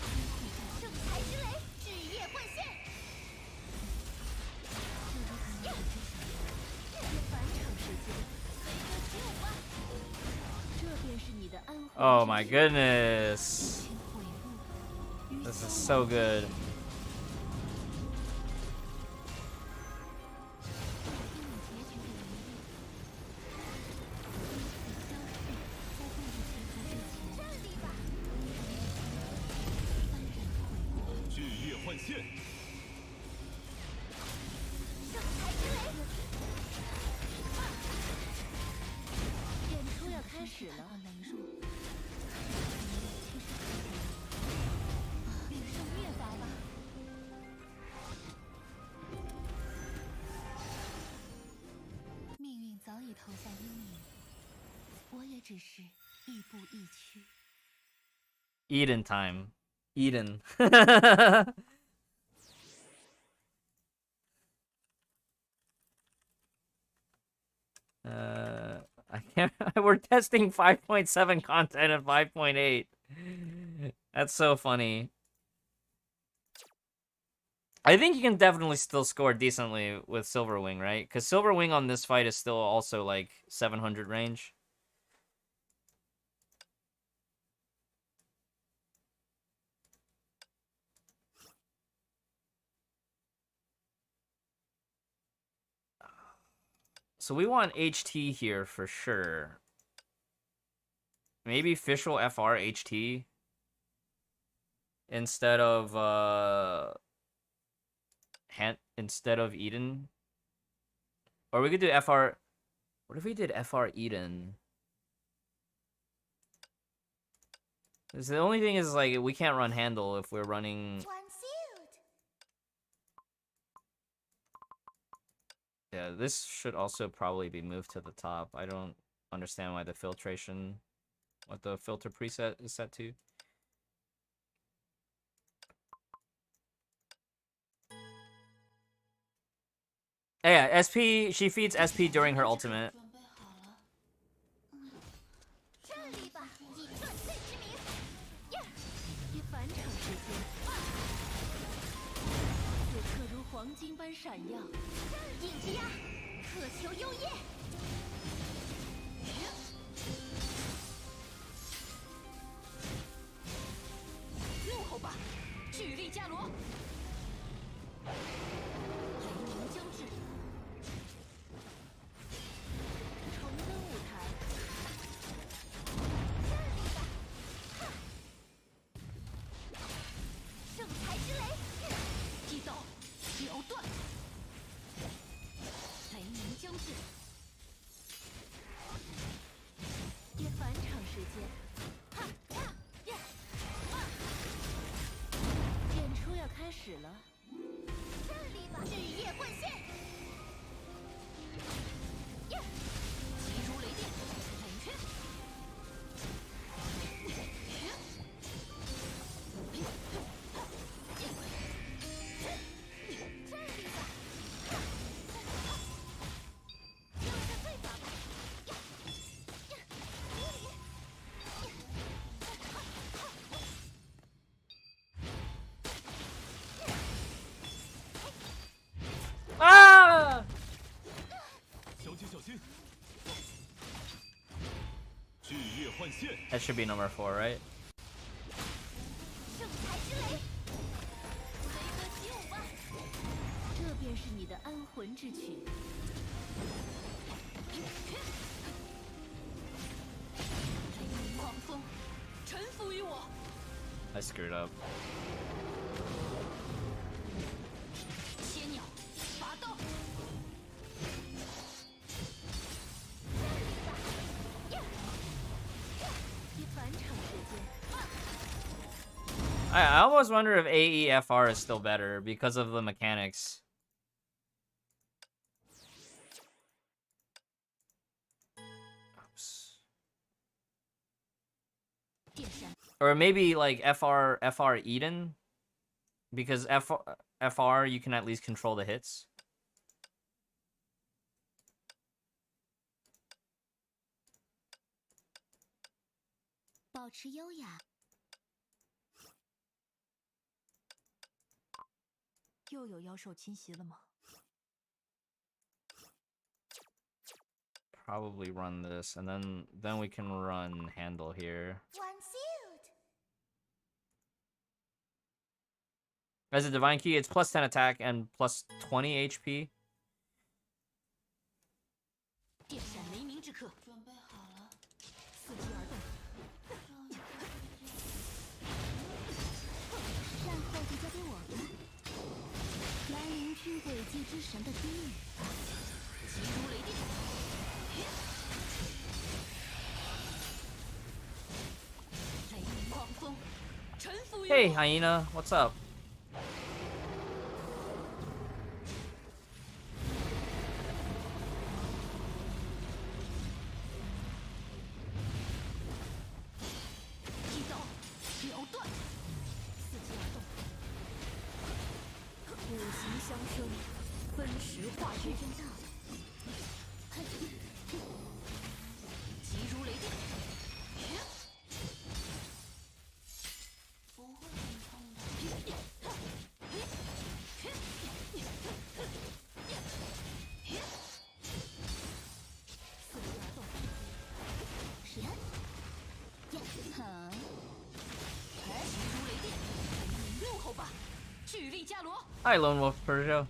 Oh my goodness. This is so good. Eden time. Eden. I can't. We're testing 5.7 content at 5.8. That's so funny. I think you can definitely still score decently with Silverwing, right? Because Silverwing on this fight is still also like 700 range. So we want HT here for sure. Maybe Fischl FR HT instead of instead of Eden. Or we could do FR. What if we did FR Eden? Because the only thing is, like, we can't run Handle if we're running. Yeah, this should also probably be moved to the top. I don't understand why the filtration, what the filter preset is set to. Yeah, SP, she feeds SP during her ultimate. Ah! That should be number 4, right? I screwed up. I almost wonder if AEFR is still better because of the mechanics. Oops. Or maybe like FR Eden, because FR you can at least control the hits. Probably run this, and then we can run Handle here. As a Divine Key, it's plus 10 attack and plus 20 HP. Hey, Hyena, what's up? Hi, Lone Wolf Peugeot.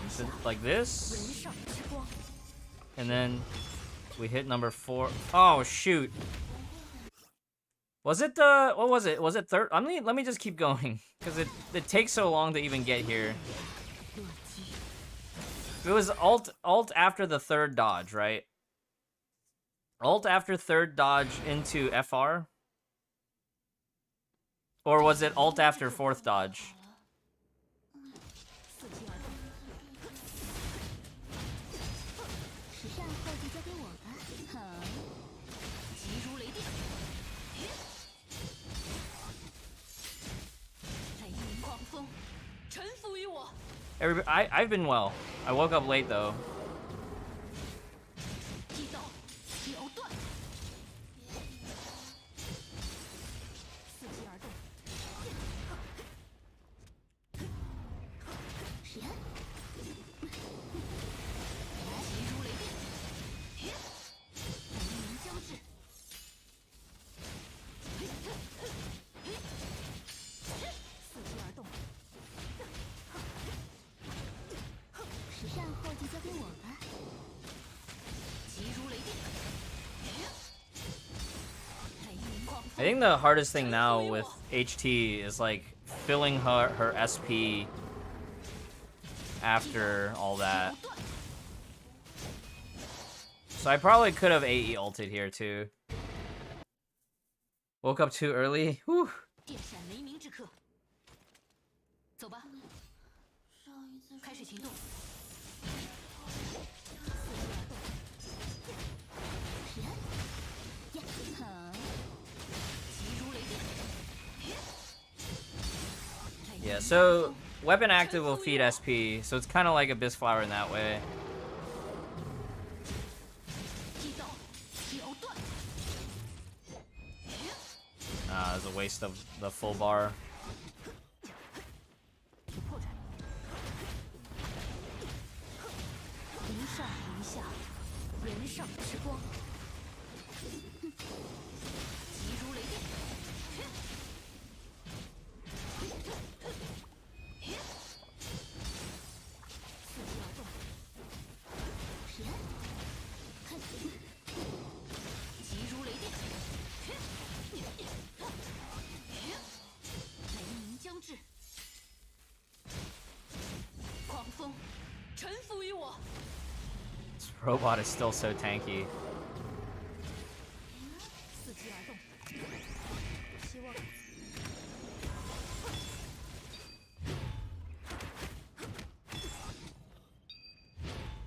So, like this. And then we hit number 4. Oh, shoot. Was it the... What was it? Was it third? Let me just keep going. Because it takes so long to even get here. It was alt after the third dodge, right? Alt after third dodge into FR? Or was it alt after fourth dodge? I've been well. I woke up late though. I think the hardest thing now with HT is like filling her SP after all that. So I probably could have AE ulted here too. Woke up too early. Whew. Yeah, so weapon active will feed SP, so it's kind of like Abyss Flower in that way. It's a waste of the full bar. This robot is still so tanky.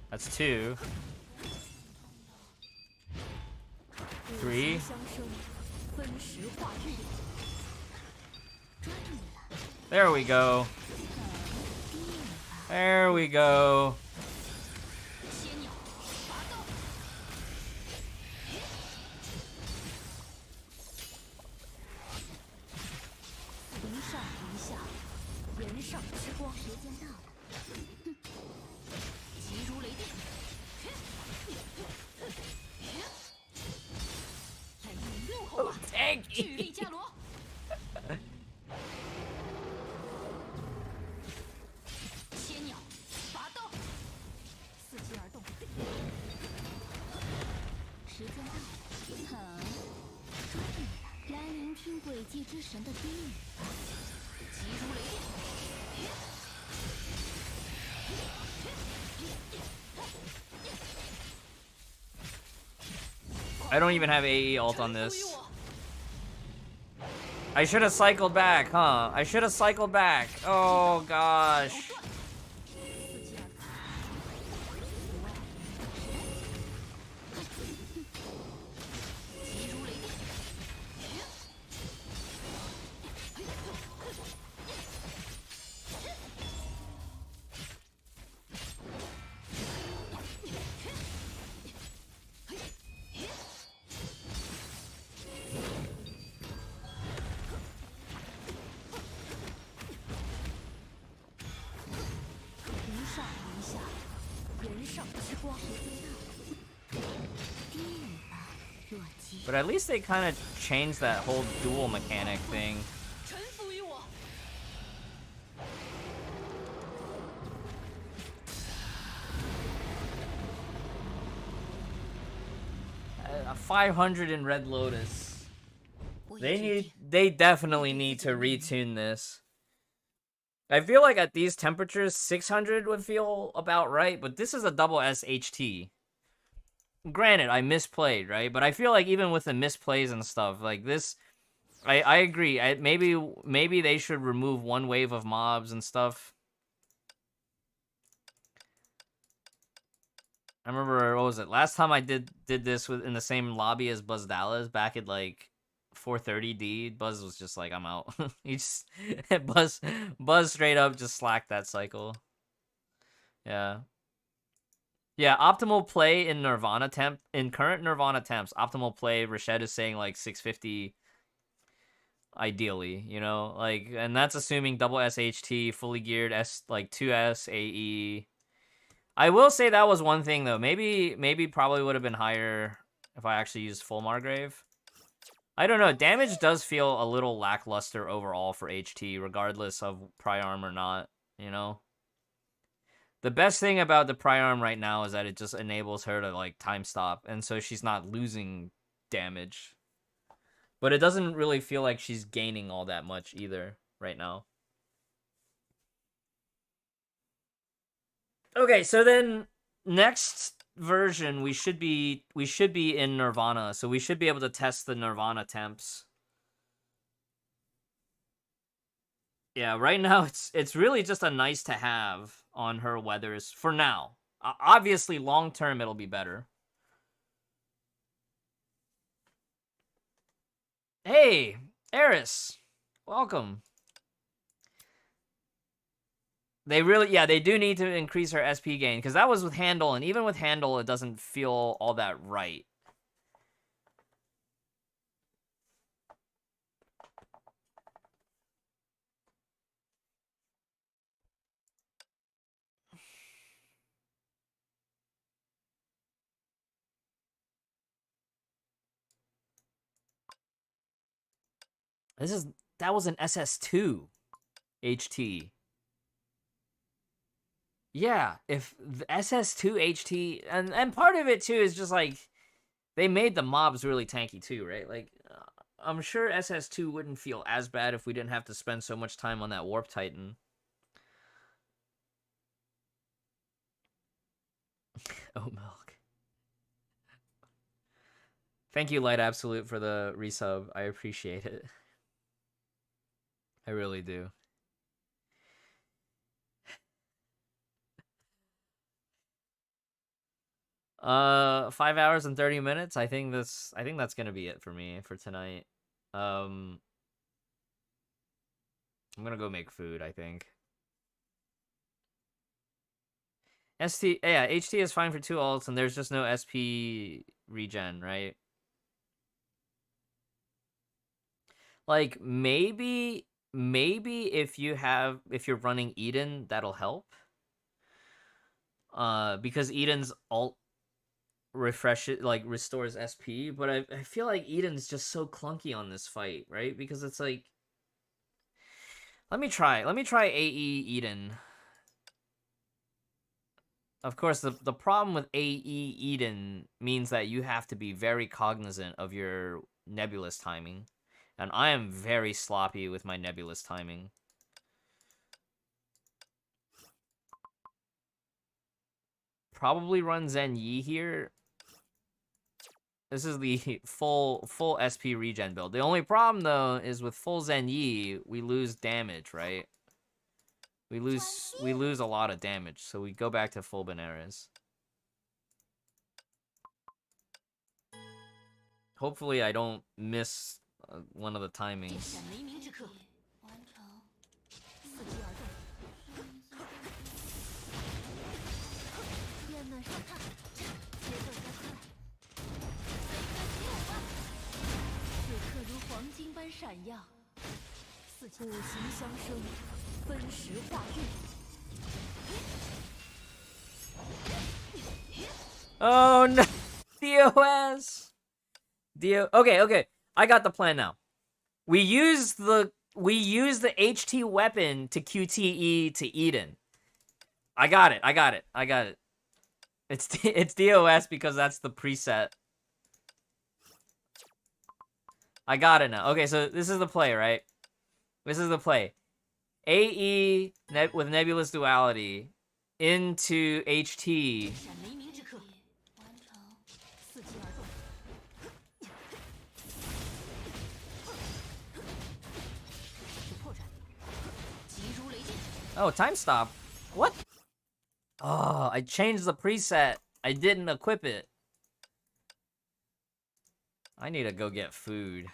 That's 2. 3. There we go. There we go. Oh, tanky. I don't even have AE ult on this. I should have cycled back, huh? I should have cycled back. Oh gosh. But at least they kind of changed that whole duel mechanic thing. 500 in Red Lotus. They definitely need to retune this. I feel like at these temperatures, 600 would feel about right, but this is a double SHT. Granted, I misplayed, right? But I feel like even with the misplays and stuff, like this, I agree. Maybe they should remove one wave of mobs and stuff. I remember, what was it? Last time I did this in the same lobby as Buzz Dallas back at like 4:30D. Buzz was just like, I'm out. He just Buzz straight up just slacked that cycle. Yeah. Yeah, optimal play in Nirvana temp in current Nirvana temps, optimal play, Rashad is saying like 650 ideally, you know? Like, and that's assuming double SHT, fully geared like 2S AE. I will say that was one thing though. Maybe probably would have been higher if I actually used full Margrave. I don't know. Damage does feel a little lackluster overall for HT, regardless of Priarm or not, you know? The best thing about the Priarm right now is that it just enables her to, like, time stop, and so she's not losing damage. But it doesn't really feel like she's gaining all that much either right now. Okay, so then next version we should be in Nirvana, so we should be able to test the Nirvana temps. Yeah, right now it's really just a nice to have on her weathers for now. Obviously long term it'll be better. Hey, Eris. Welcome. They do need to increase her SP gain, because that was with Handel, and even with Handel, it doesn't feel all that right. That was an SS2 HT. Yeah, if the SS2 HT, and part of it too is just like they made the mobs really tanky too, right? Like I'm sure SS2 wouldn't feel as bad if we didn't have to spend so much time on that Warp Titan. Oh, milk. Thank you, Light Absolute, for the resub. I appreciate it. I really do. $5 hours and 30 minutes. I think that's gonna be it for me for tonight. I'm gonna go make food, I think. HT is fine for 2 ults, and there's just no SP regen, right? Like maybe if you're running Eden, that'll help. Because Eden's ult restores SP, but I feel like Eden's just so clunky on this fight, right? Because it's like, let me try AE Eden. Of course, the problem with AE Eden means that you have to be very cognizant of your nebulous timing, and I am very sloppy with my nebulous timing. Probably run Zen Yi here. This is the full SP regen build. The only problem though is with full Zen Yi, we lose damage, right? We lose a lot of damage, so we go back to full Benares. Hopefully I don't miss one of the timings. Oh no, DOS. Okay. I got the plan now. We use the HT weapon to QTE to Eden. I got it. It's DOS because that's the preset. I got it now. Okay, so this is the play, right? This is the play. AE with Nebulous Duality into HT. 闪雷鸣之刻，完成，伺机而动。有破绽，急如雷电。 Oh, time stop. What? Oh, I changed the preset. I didn't equip it. I need to go get food.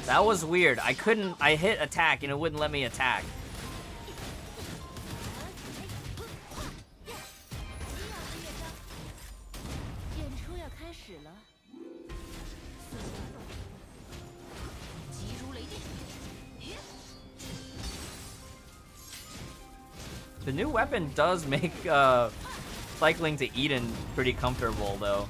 That was weird. I hit attack and it wouldn't let me attack. The new weapon does make cycling to Eden pretty comfortable though.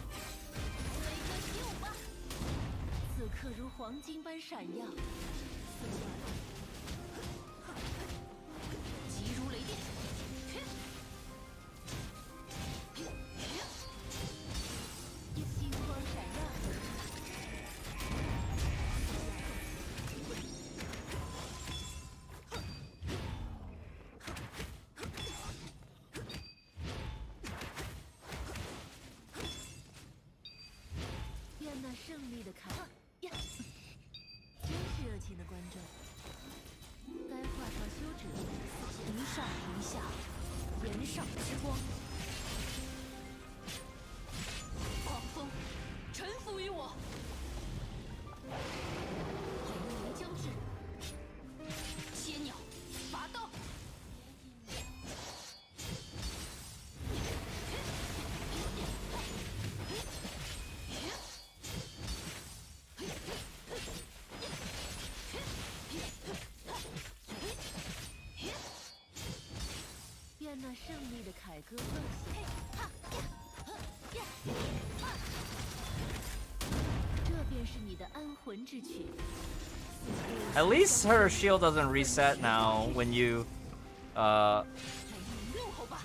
At least her shield doesn't reset now when you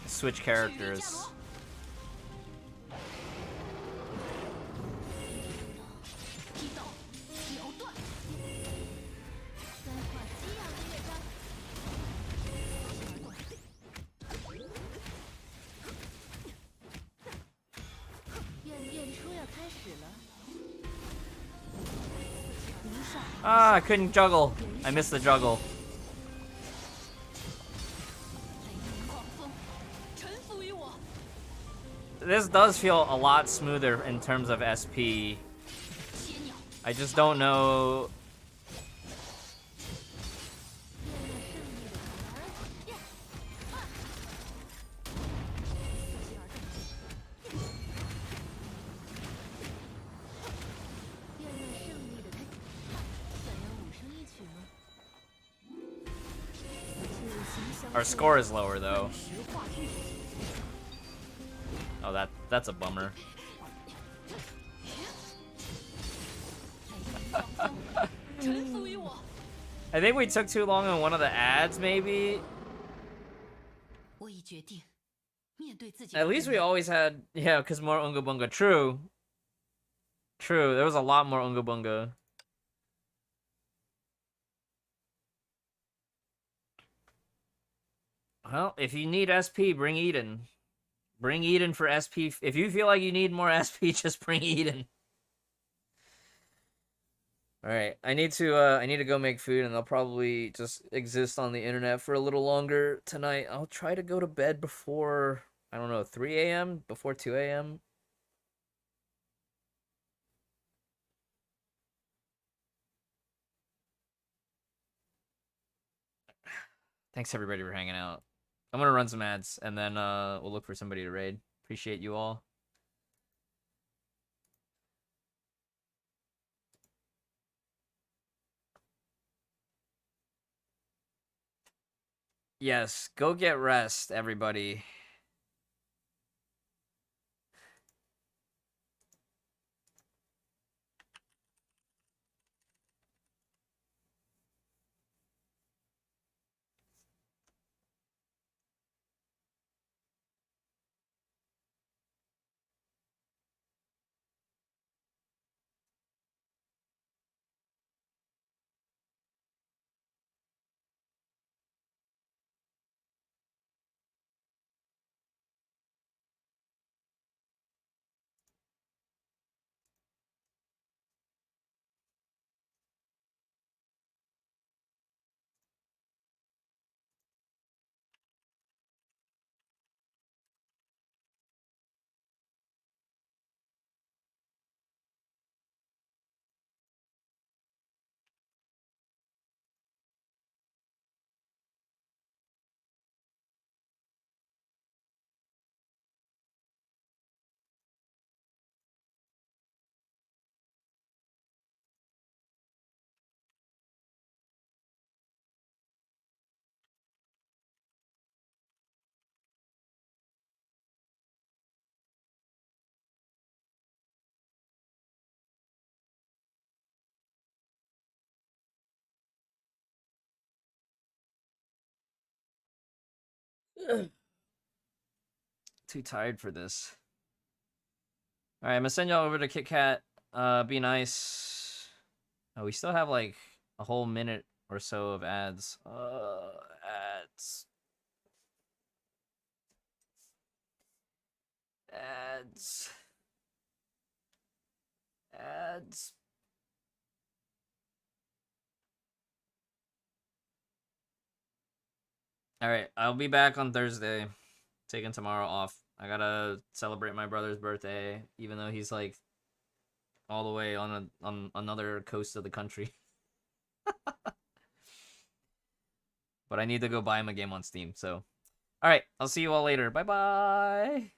switch characters. Ah, I couldn't juggle. I missed the juggle. This does feel a lot smoother in terms of SP. I just don't know. Our score is lower though. Oh, that's a bummer. I think we took too long on one of the ads, maybe. At least we always had, yeah, because more Unga Bunga. True. True, there was a lot more Unga Bunga. Well, if you need SP, bring Eden. Bring Eden for SP. If you feel like you need more SP, just bring Eden. Alright, I need to go make food, and I'll probably just exist on the internet for a little longer tonight. I'll try to go to bed before, I don't know, 3 a.m., before 2 a.m. Thanks everybody for hanging out. I'm gonna run some ads and then we'll look for somebody to raid. Appreciate you all. Yes, go get rest, everybody. Too tired for this. Alright, I'm gonna send y'all over to Kit Kat. Be nice. Oh, we still have like a whole minute or so of ads. Ads. Ads. Ads. Alright, I'll be back on Thursday. Taking tomorrow off. I gotta celebrate my brother's birthday, even though he's like all the way on another coast of the country. But I need to go buy him a game on Steam, so. Alright, I'll see you all later. Bye-bye!